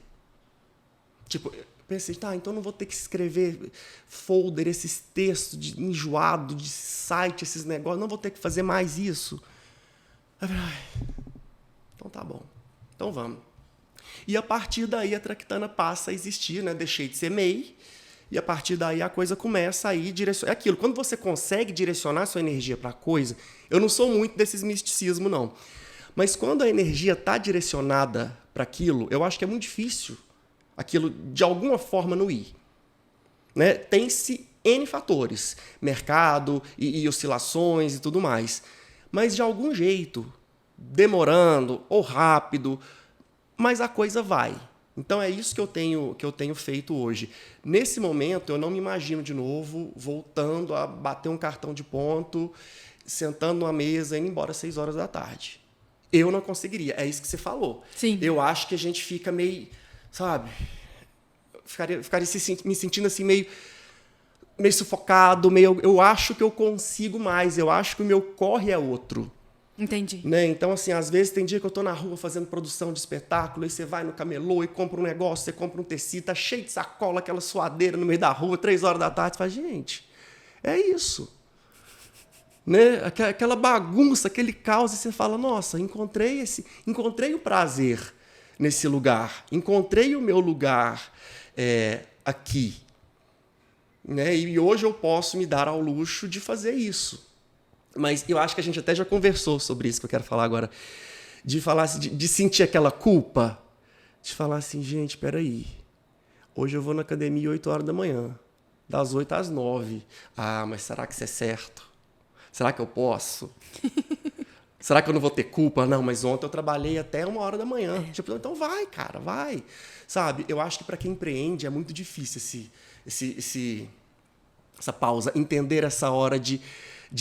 Tipo, eu pensei, então não vou ter que escrever folder, esses textos enjoado de site, esses negócios, não vou ter que fazer mais isso. Então tá bom, então vamos. E a partir daí a Tractana passa a existir, né? Deixei de ser MEI, e a partir daí a coisa começa a ir direcionar. É aquilo, quando você consegue direcionar sua energia para a coisa, eu não sou muito desses misticismo, não. Mas quando a energia está direcionada para aquilo, eu acho que é muito difícil aquilo, de alguma forma, não ir. Né? Tem-se N fatores, mercado e oscilações e tudo mais. Mas, de algum jeito, demorando ou rápido, mas a coisa vai. Então, é isso que eu tenho feito hoje. Nesse momento, eu não me imagino de novo voltando a bater um cartão de ponto, sentando numa mesa e indo embora às 6 horas da tarde. Eu não conseguiria. É isso que você falou. Sim. Eu acho que a gente fica meio, sabe? Ficaria me sentindo assim meio sufocado, eu acho que eu consigo mais, eu acho que o meu corre é outro. Entendi. Né? Então, assim, às vezes tem dia que eu tô na rua fazendo produção de espetáculo, aí você vai no camelô e compra um negócio, você compra um tecido, tá cheio de sacola, aquela suadeira no meio da rua, 3 horas da tarde, você fala, gente, é isso. Né? Aquela bagunça, aquele caos, e você fala, nossa, encontrei o prazer nesse lugar, encontrei o meu lugar aqui. Né? E hoje eu posso me dar ao luxo de fazer isso. Mas eu acho que a gente até já conversou sobre isso que eu quero falar agora, de falar assim, de sentir aquela culpa, de falar assim, gente, peraí, hoje eu vou na academia 8 horas da manhã, das 8 às 9. Mas será que isso é certo? Será que eu posso? Será que eu não vou ter culpa? Não, mas ontem eu trabalhei até 1h da manhã. Tipo, então vai, cara, vai. Sabe, eu acho que para quem empreende é muito difícil essa pausa, entender essa hora de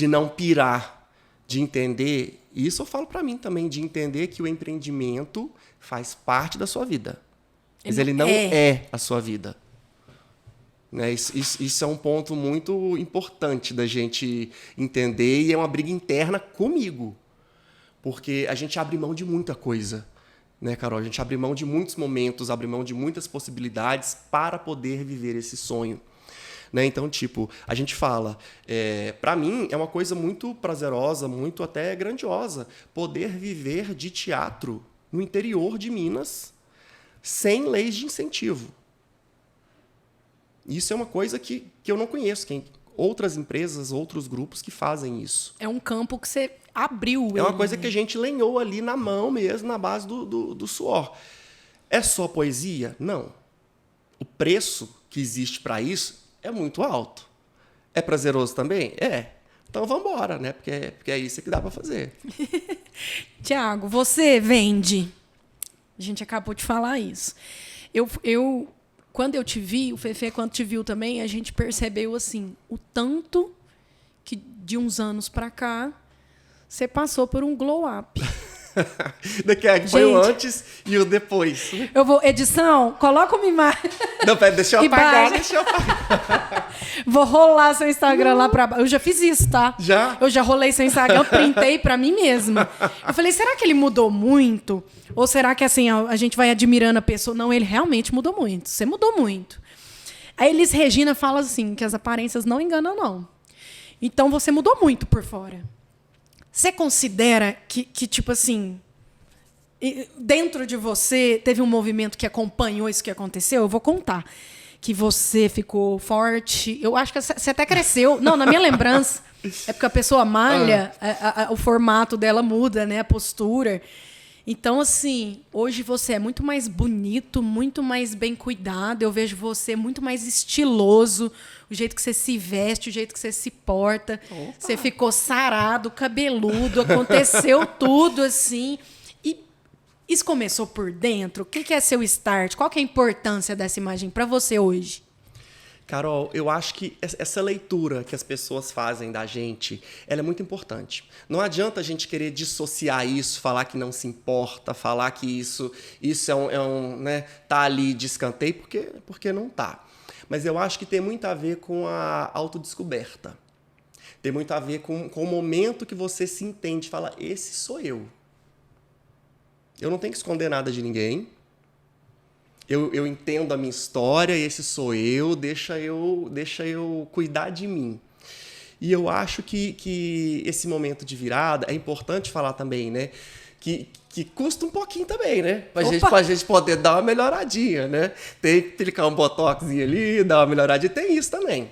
não pirar, de entender, e isso eu falo para mim também, de entender que o empreendimento faz parte da sua vida, mas ele não é a sua vida. Né? Isso é um ponto muito importante da gente entender, e é uma briga interna comigo, porque a gente abre mão de muita coisa. Né, Carol? A gente abre mão de muitos momentos, abre mão de muitas possibilidades para poder viver esse sonho. Né? Então, tipo, a gente fala, para mim é uma coisa muito prazerosa, muito até grandiosa, poder viver de teatro no interior de Minas sem leis de incentivo. Isso é uma coisa que eu não conheço. Outras empresas, outros grupos que fazem isso. É um campo que você abriu. É uma coisa que a gente lenhou ali na mão mesmo, na base do suor. É só poesia? Não. O preço que existe para isso é muito alto. É prazeroso também? É. Então vamos embora, né? Porque é isso que dá para fazer. Tiago, você vende. A gente acabou de falar isso. Quando eu te vi, o Fefe, quando te viu também, a gente percebeu assim, o tanto que de uns anos para cá você passou por um glow up. Foi o antes e o depois. Eu vou, edição, coloca uma imagem. Não, pera, deixa eu apagar. Vou rolar seu Instagram lá pra baixo. Eu já fiz isso, tá? Já? Eu já rolei seu Instagram, printei pra mim mesma. Eu falei, será que ele mudou muito? Ou será que assim, a gente vai admirando a pessoa? Não, ele realmente mudou muito. Você mudou muito. A Elis Regina fala assim, que as aparências não enganam, não. Então, você mudou muito por fora. Você considera que, tipo assim, dentro de você teve um movimento que acompanhou isso que aconteceu? Eu vou contar. Que você ficou forte. Eu acho que você até cresceu. Não, na minha lembrança. É porque a pessoa malha, o formato dela muda, né? A postura. Então, assim, hoje você é muito mais bonito, muito mais bem cuidado. Eu vejo você muito mais estiloso. O jeito que você se veste, o jeito que você se porta. Opa. Você ficou sarado, cabeludo, aconteceu tudo, assim. E isso começou por dentro? O que é seu start? Qual que é a importância dessa imagem para você hoje? Carol, eu acho que essa leitura que as pessoas fazem da gente, ela é muito importante. Não adianta a gente querer dissociar isso, falar que não se importa, falar que isso né, tá ali de escanteio, porque não tá. Mas eu acho que tem muito a ver com a autodescoberta. Tem muito a ver com o momento que você se entende, fala, esse sou eu. Eu não tenho que esconder nada de ninguém. Eu entendo a minha história, esse sou eu, deixa eu cuidar de mim. E eu acho que esse momento de virada, é importante falar também, né? Que custa um pouquinho também, né? Pra gente poder dar uma melhoradinha, né? Tem que clicar um botoxinho ali, dar uma melhoradinha. Tem isso também.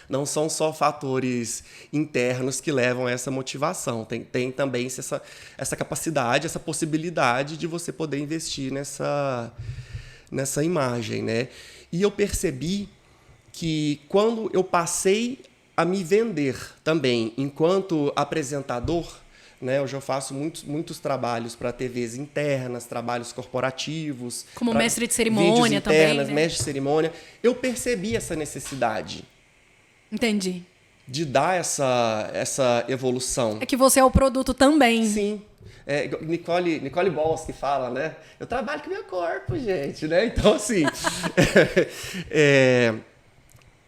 Não são só fatores internos que levam a essa motivação. Tem também essa capacidade, essa possibilidade de você poder investir nessa imagem, né? E eu percebi que quando eu passei a me vender também enquanto apresentador, né, hoje eu faço muitos trabalhos para TVs internas, trabalhos corporativos. Como mestre de cerimônia também, né? Mestre de cerimônia. Eu percebi essa necessidade. Entendi. De dar essa evolução. É que você é o produto também. Sim. Nicole Balls que fala, né? Eu trabalho com meu corpo, gente, né? Então, assim...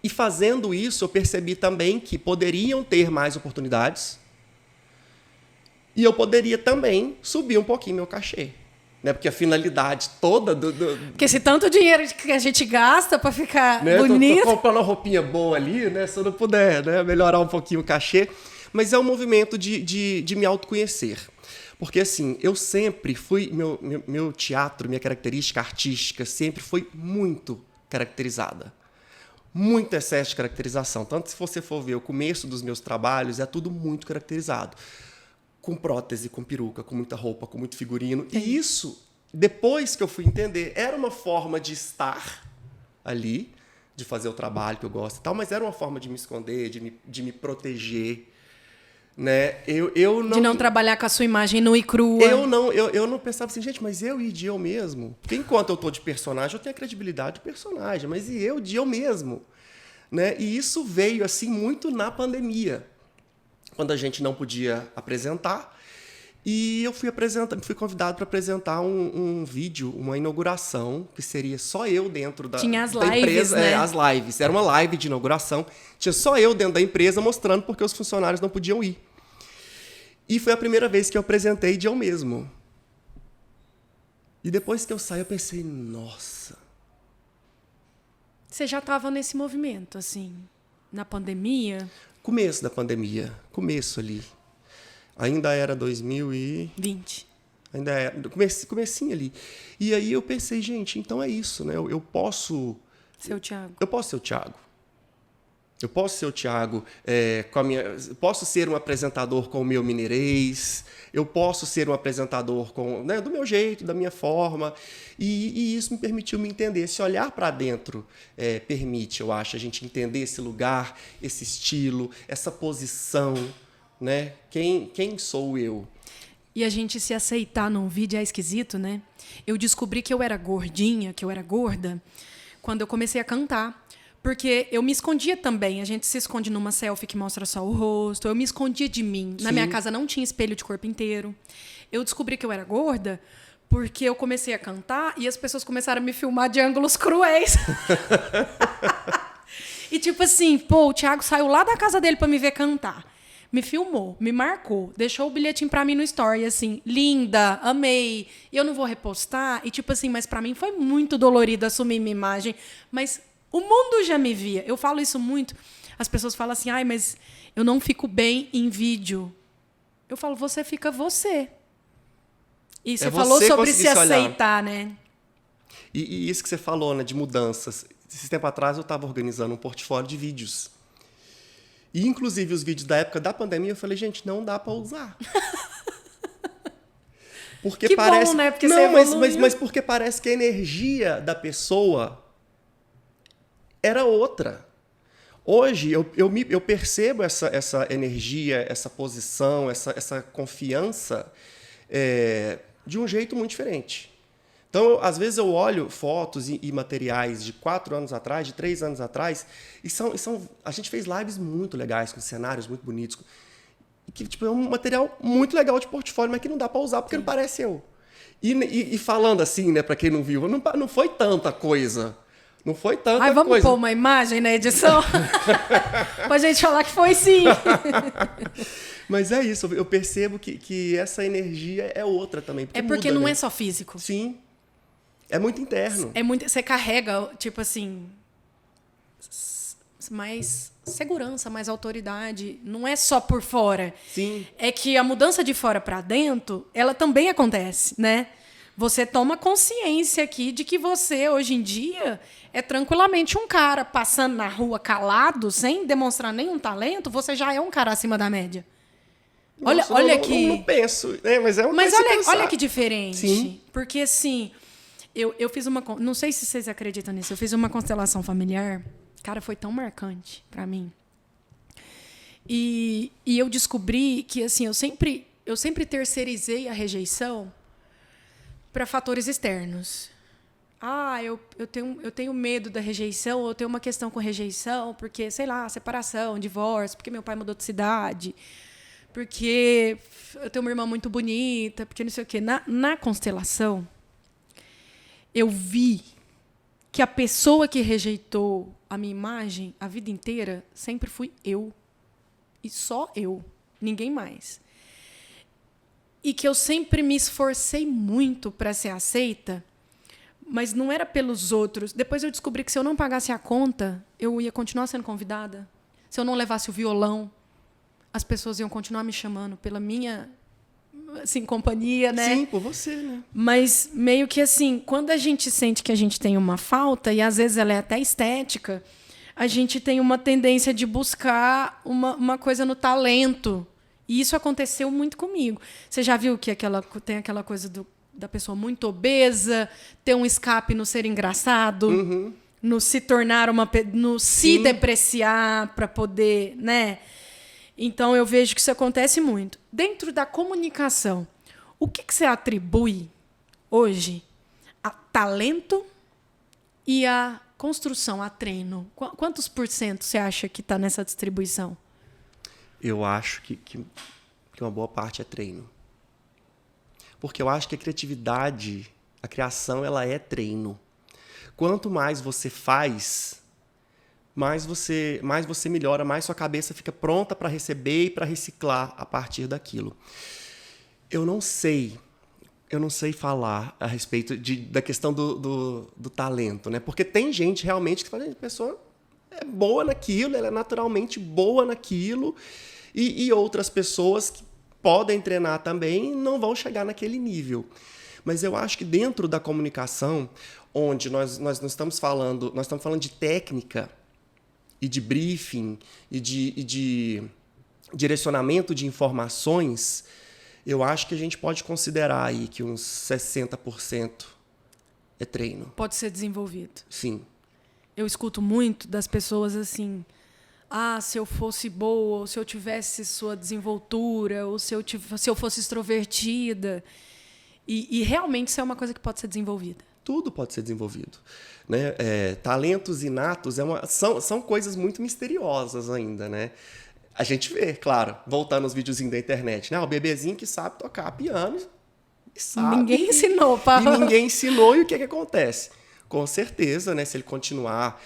E fazendo isso, eu percebi também que poderiam ter mais oportunidades e eu poderia também subir um pouquinho meu cachê. Né? Porque a finalidade toda Porque esse tanto dinheiro que a gente gasta para ficar bonito... Tô comprando uma roupinha boa ali, né? Se eu não puder, né? Melhorar um pouquinho o cachê. Mas é um movimento de me autoconhecer. Porque, assim, eu sempre fui... Meu teatro, minha característica artística sempre foi muito caracterizada. Muito excesso de caracterização. Tanto se você for ver o começo dos meus trabalhos, é tudo muito caracterizado. Com prótese, com peruca, com muita roupa, com muito figurino. Sim. E isso, depois que eu fui entender, era uma forma de estar ali, de fazer o trabalho que eu gosto e tal, mas era uma forma de me esconder, de me proteger, Né? Eu não... De não trabalhar com a sua imagem nua e crua. Eu não pensava assim, gente, mas eu ir de eu mesmo? Porque enquanto eu tô de personagem, eu tenho a credibilidade do personagem, mas e eu de eu mesmo? Né? E isso veio assim muito na pandemia, quando a gente não podia apresentar. E eu fui convidado para apresentar um vídeo, uma inauguração, que seria só eu dentro da, Tinha as da lives, empresa. né? As lives. Era uma live de inauguração. Tinha só eu dentro da empresa mostrando porque os funcionários não podiam ir. E foi a primeira vez que eu apresentei de eu mesmo. E depois que eu saí, eu pensei, nossa. Você já estava nesse movimento, assim, na pandemia? Começo da pandemia. Começo ali. Ainda era 2020. Ainda era comecinho ali. E aí eu pensei, gente, então é isso, né? Eu posso Seu Thiago. Eu posso ser o Thiago. Eu posso ser o Thiago posso ser um apresentador com o meu mineirês, eu posso ser um apresentador né, do meu jeito, da minha forma, e isso me permitiu me entender. Esse olhar para dentro permite, eu acho, a gente entender esse lugar, esse estilo, essa posição, né? Quem sou eu? E a gente se aceitar num vídeo é esquisito, né? Eu descobri que eu era gordinha, que eu era gorda, quando eu comecei a cantar. Porque eu me escondia também. A gente se esconde numa selfie que mostra só o rosto. Eu me escondia de mim. Sim. Na minha casa não tinha espelho de corpo inteiro. Eu descobri que eu era gorda porque eu comecei a cantar e as pessoas começaram a me filmar de ângulos cruéis. E tipo assim, pô, o Thiago saiu lá da casa dele para me ver cantar. Me filmou, me marcou, deixou o bilhetinho pra mim no story, assim, linda, amei, eu não vou repostar. E tipo assim, mas pra mim foi muito dolorido assumir minha imagem, mas o mundo já me via. Eu falo isso muito, as pessoas falam assim, ai, mas eu não fico bem em vídeo. Eu falo, você fica você. E você falou sobre se aceitar, né? E isso que você falou, né, de mudanças. Esse tempo atrás eu estava organizando um portfólio de vídeos. E, inclusive, os vídeos da época da pandemia, eu falei, gente, não dá para usar. Porque que parece... bom, né? Porque não, você mas porque parece que a energia da pessoa era outra. Hoje, eu percebo essa energia, essa posição, essa confiança de um jeito muito diferente. Então, às vezes eu olho fotos e materiais de 4 anos atrás, de 3 anos atrás, e a gente fez lives muito legais, com cenários muito bonitos, e que tipo, é um material muito legal de portfólio, mas que não dá para usar porque não parece eu. E falando assim, né, para quem não viu, não foi tanta coisa. Não foi tanta coisa. Vamos pôr uma imagem na edição? Pra gente falar que foi sim. Mas é isso, eu percebo que essa energia é outra também. Porque muda, não né? é só físico. Sim. É muito interno. Você carrega, tipo assim, mais segurança, mais autoridade. Não é só por fora. Sim. É que a mudança de fora para dentro, ela também acontece, né? Você toma consciência aqui de que você, hoje em dia, é tranquilamente um cara passando na rua calado, sem demonstrar nenhum talento, você já é um cara acima da média. Nossa, olha que... Não penso, né? Mas é uma Mas coisa olha que diferente. Sim. Porque, assim, eu fiz uma... Não sei se vocês acreditam nisso. Eu fiz uma constelação familiar. Cara, foi tão marcante para mim. E eu descobri que, assim, eu sempre terceirizei a rejeição para fatores externos. Eu tenho medo da rejeição, ou eu tenho uma questão com rejeição, porque, sei lá, separação, divórcio, porque meu pai mudou de cidade, porque eu tenho uma irmã muito bonita, porque não sei o quê. Na constelação, eu vi que a pessoa que rejeitou a minha imagem a vida inteira sempre fui eu. E só eu, ninguém mais. E que eu sempre me esforcei muito para ser aceita, mas não era pelos outros. Depois eu descobri que se eu não pagasse a conta, eu ia continuar sendo convidada. Se eu não levasse o violão, as pessoas iam continuar me chamando pela minha, assim, companhia, né? Sim, por você, né? Mas meio que assim, quando a gente sente que a gente tem uma falta, e às vezes ela é até estética, a gente tem uma tendência de buscar uma coisa no talento. E isso aconteceu muito comigo. Você já viu que tem aquela coisa da pessoa muito obesa, ter um escape no ser engraçado, no se tornar no se depreciar para poder, né? Então, eu vejo que isso acontece muito. Dentro da comunicação, o que você atribui hoje a talento e a construção, a treino? Quantos por cento você acha que está nessa distribuição? Eu acho que uma boa parte é treino. Porque eu acho que a criatividade, a criação, ela é treino. Quanto mais você faz, mais você melhora, mais sua cabeça fica pronta para receber e para reciclar a partir daquilo. Eu não sei falar a respeito da questão do talento, né? Porque tem gente realmente que fala, a pessoa é boa naquilo, ela é naturalmente boa naquilo, e outras pessoas que podem treinar também não vão chegar naquele nível. Mas eu acho que dentro da comunicação, onde nós não estamos falando, nós estamos falando de técnica e de briefing e de direcionamento de informações, eu acho que a gente pode considerar aí que uns 60% é treino. Pode ser desenvolvido. Sim. Eu escuto muito das pessoas assim, se eu fosse boa, ou se eu tivesse sua desenvoltura, ou se eu fosse extrovertida. E realmente isso é uma coisa que pode ser desenvolvida. Tudo pode ser desenvolvido. Né? Talentos inatos são coisas muito misteriosas ainda, né? A gente vê, claro, voltando aos videozinhos da internet, né? O bebezinho que sabe tocar piano e sabe. Ninguém ensinou, pá. E ninguém ensinou, e o que acontece? Com certeza, né? Se ele continuar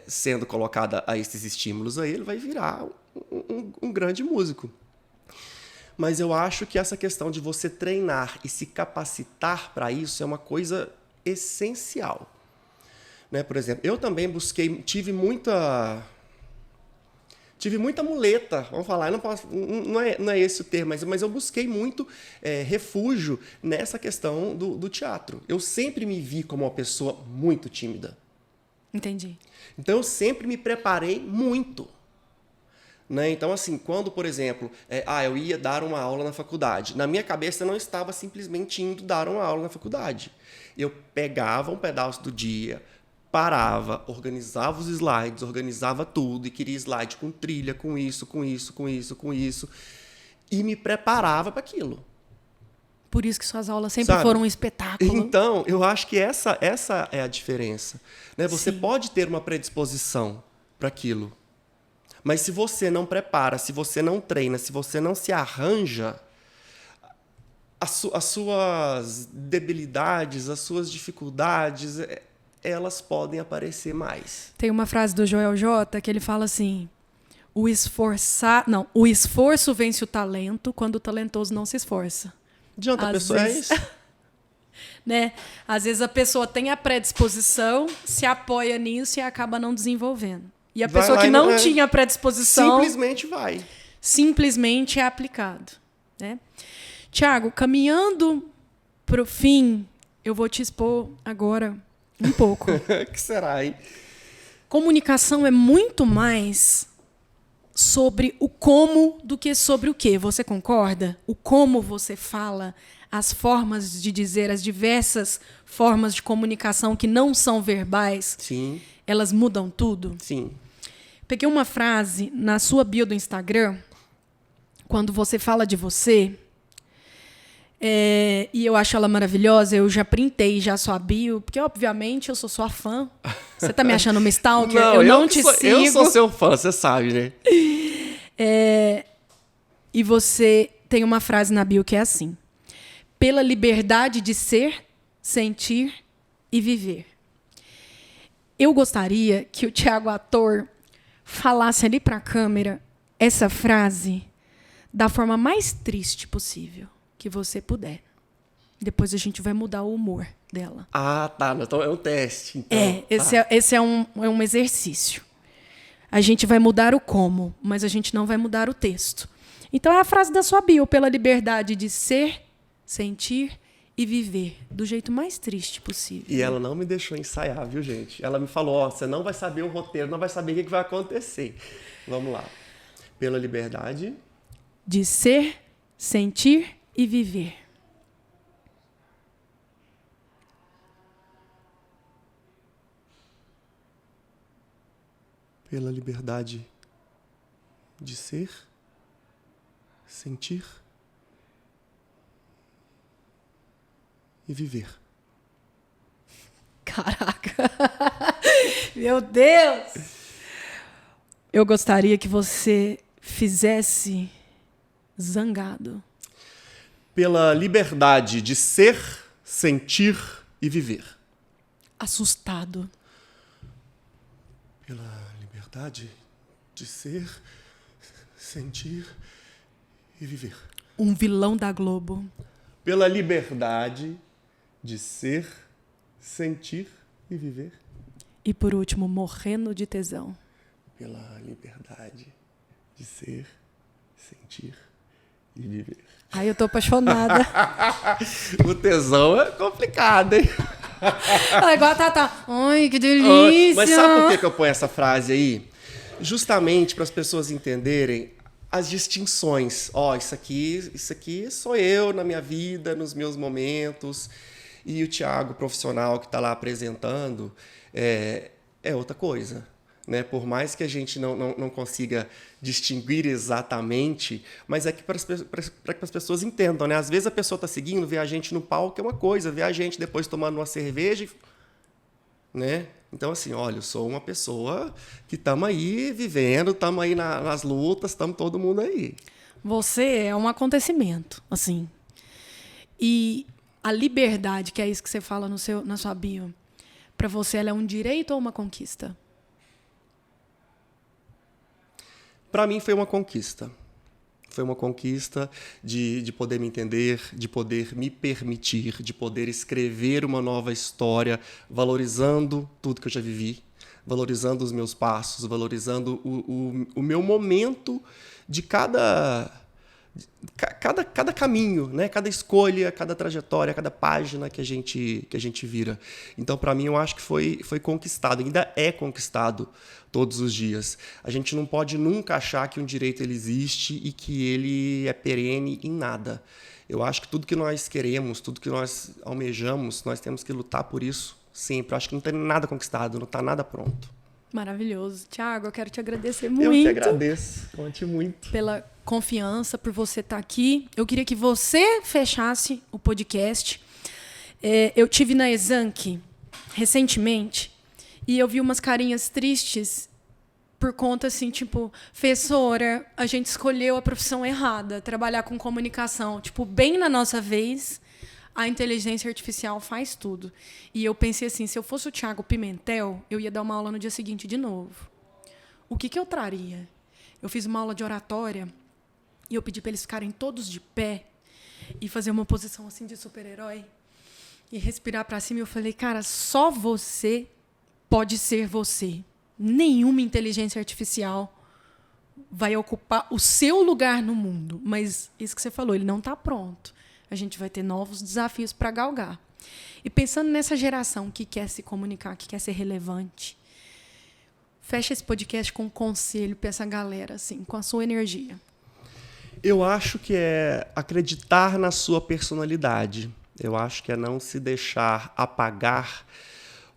sendo colocado a esses estímulos aí, ele vai virar um grande músico. Mas eu acho que essa questão de você treinar e se capacitar para isso é uma coisa essencial. Né? Por exemplo, eu também tive muita muleta, vamos falar, não é esse o termo, mas eu busquei muito refúgio nessa questão do teatro. Eu sempre me vi como uma pessoa muito tímida. Entendi. Então, eu sempre me preparei muito. Né? Então, assim, quando, por exemplo, eu ia dar uma aula na faculdade, na minha cabeça eu não estava simplesmente indo dar uma aula na faculdade. Eu pegava um pedaço do dia, parava, organizava os slides, organizava tudo, e queria slide com trilha, com isso, e me preparava para aquilo. Por isso que suas aulas sempre foram um espetáculo. Então, eu acho que essa é a diferença. Né? Você pode ter uma predisposição para aquilo, mas se você não prepara, se você não treina, se você não se arranja, as suas debilidades, as suas dificuldades, elas podem aparecer mais. Tem uma frase do Joel J que ele fala assim: o esforço vence o talento quando o talentoso não se esforça. Adianta a pessoa, é isso? Né? Às vezes a pessoa tem a predisposição, se apoia nisso e acaba não desenvolvendo. E a pessoa que não tinha predisposição... Simplesmente é aplicado. Né? Tiago, caminhando para o fim, eu vou te expor agora um pouco. O que será, hein? Comunicação é muito mais sobre o como do que sobre o que. Você concorda? O como você fala, as formas de dizer, as diversas formas de comunicação que não são verbais, sim, elas mudam tudo? Sim. Peguei uma frase na sua bio do Instagram, quando você fala de você, e eu acho ela maravilhosa, eu já printei já sua bio, porque, obviamente, eu sou sua fã. Você tá me achando uma stalker? Não, eu não te sigo. Eu sou seu fã, você sabe, né? E você tem uma frase na bio que é assim: pela liberdade de ser, sentir e viver. Eu gostaria que o Tiago ator falasse ali para a câmera essa frase da forma mais triste possível que você puder. Depois a gente vai mudar o humor dela. Ah, tá. Então é um teste. Então, esse é um exercício. A gente vai mudar o como, mas a gente não vai mudar o texto. Então é a frase da sua bio: pela liberdade de ser, sentir e viver do jeito mais triste possível. E ela não me deixou ensaiar, viu, gente? Ela me falou, você não vai saber o roteiro, não vai saber o que vai acontecer. Vamos lá. Pela liberdade de ser, sentir e viver. Pela liberdade de ser, sentir e viver. Caraca! Meu Deus! Eu gostaria que você fizesse zangado. Pela liberdade de ser, sentir e viver. Assustado. Pela liberdade de ser, sentir e viver. Um vilão da Globo. Pela liberdade de ser, sentir e viver. E por último, morrendo de tesão. Pela liberdade de ser, sentir e viver. Ai, eu tô apaixonada. O tesão é complicado, hein? Ah, igual a Tatá. Ai, que delícia! Mas sabe por que eu ponho essa frase aí? Justamente para as pessoas entenderem as distinções. Isso aqui sou eu na minha vida, nos meus momentos. E o Thiago, profissional que está lá apresentando, é outra coisa. Né? Por mais que a gente não consiga distinguir exatamente, mas é que para que as pessoas entendam. Né? Às vezes a pessoa está seguindo, vê a gente no palco é uma coisa, vê a gente depois tomando uma cerveja. Né? Então, assim, olha, eu sou uma pessoa que estamos aí vivendo, estamos aí nas lutas, estamos todo mundo aí. Você é um acontecimento, assim. E a liberdade, que é isso que você fala na sua bio, para você ela é um direito ou uma conquista? Para mim foi uma conquista. Foi uma conquista de poder me entender, de poder me permitir, de poder escrever uma nova história, valorizando tudo que eu já vivi, valorizando os meus passos, valorizando o meu momento de cada caminho, né? Cada escolha, cada trajetória, cada página que a gente vira. Então, para mim, eu acho que foi conquistado, ainda é conquistado todos os dias. A gente não pode nunca achar que um direito ele existe e que ele é perene em nada. Eu acho que tudo que nós queremos, tudo que nós almejamos, nós temos que lutar por isso sempre. Eu acho que não tem nada conquistado, não está nada pronto. Maravilhoso. Thiago, eu quero te agradecer muito. Eu que agradeço. Conte muito. Pela confiança, por você estar aqui. Eu queria que você fechasse o podcast. Eu tive na Exanc recentemente e eu vi umas carinhas tristes por conta, assim, tipo, professora, a gente escolheu a profissão errada, trabalhar com comunicação. Tipo, bem na nossa vez, a inteligência artificial faz tudo. E eu pensei assim, se eu fosse o Thiago Pimentel, eu ia dar uma aula no dia seguinte de novo. O que eu traria? Eu fiz uma aula de oratória e eu pedi para eles ficarem todos de pé e fazer uma posição assim de super-herói e respirar para cima. E eu falei, cara, só você pode ser você. Nenhuma inteligência artificial vai ocupar o seu lugar no mundo. Mas isso que você falou, ele não está pronto. A gente vai ter novos desafios para galgar. E pensando nessa geração que quer se comunicar, que quer ser relevante, fecha esse podcast com um conselho para essa galera, assim, com a sua energia. Eu acho que é acreditar na sua personalidade. Eu acho que é não se deixar apagar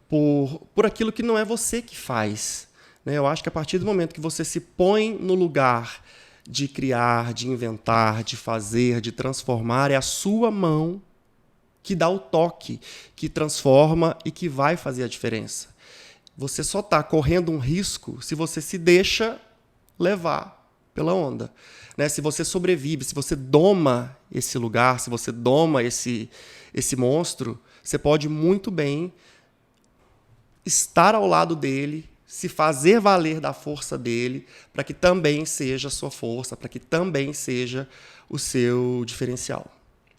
por aquilo que não é você que faz. Né? Eu acho que a partir do momento que você se põe no lugar de criar, de inventar, de fazer, de transformar, é a sua mão que dá o toque, que transforma e que vai fazer a diferença. Você só está correndo um risco se você se deixa levar pela onda. Né? Se você sobrevive, se você doma esse lugar, se você doma esse monstro, você pode muito bem estar ao lado dele, se fazer valer da força dele, para que também seja a sua força, para que também seja o seu diferencial.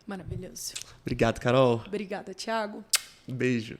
Maravilhoso. Obrigado, Carol. Obrigada, Thiago. Um beijo.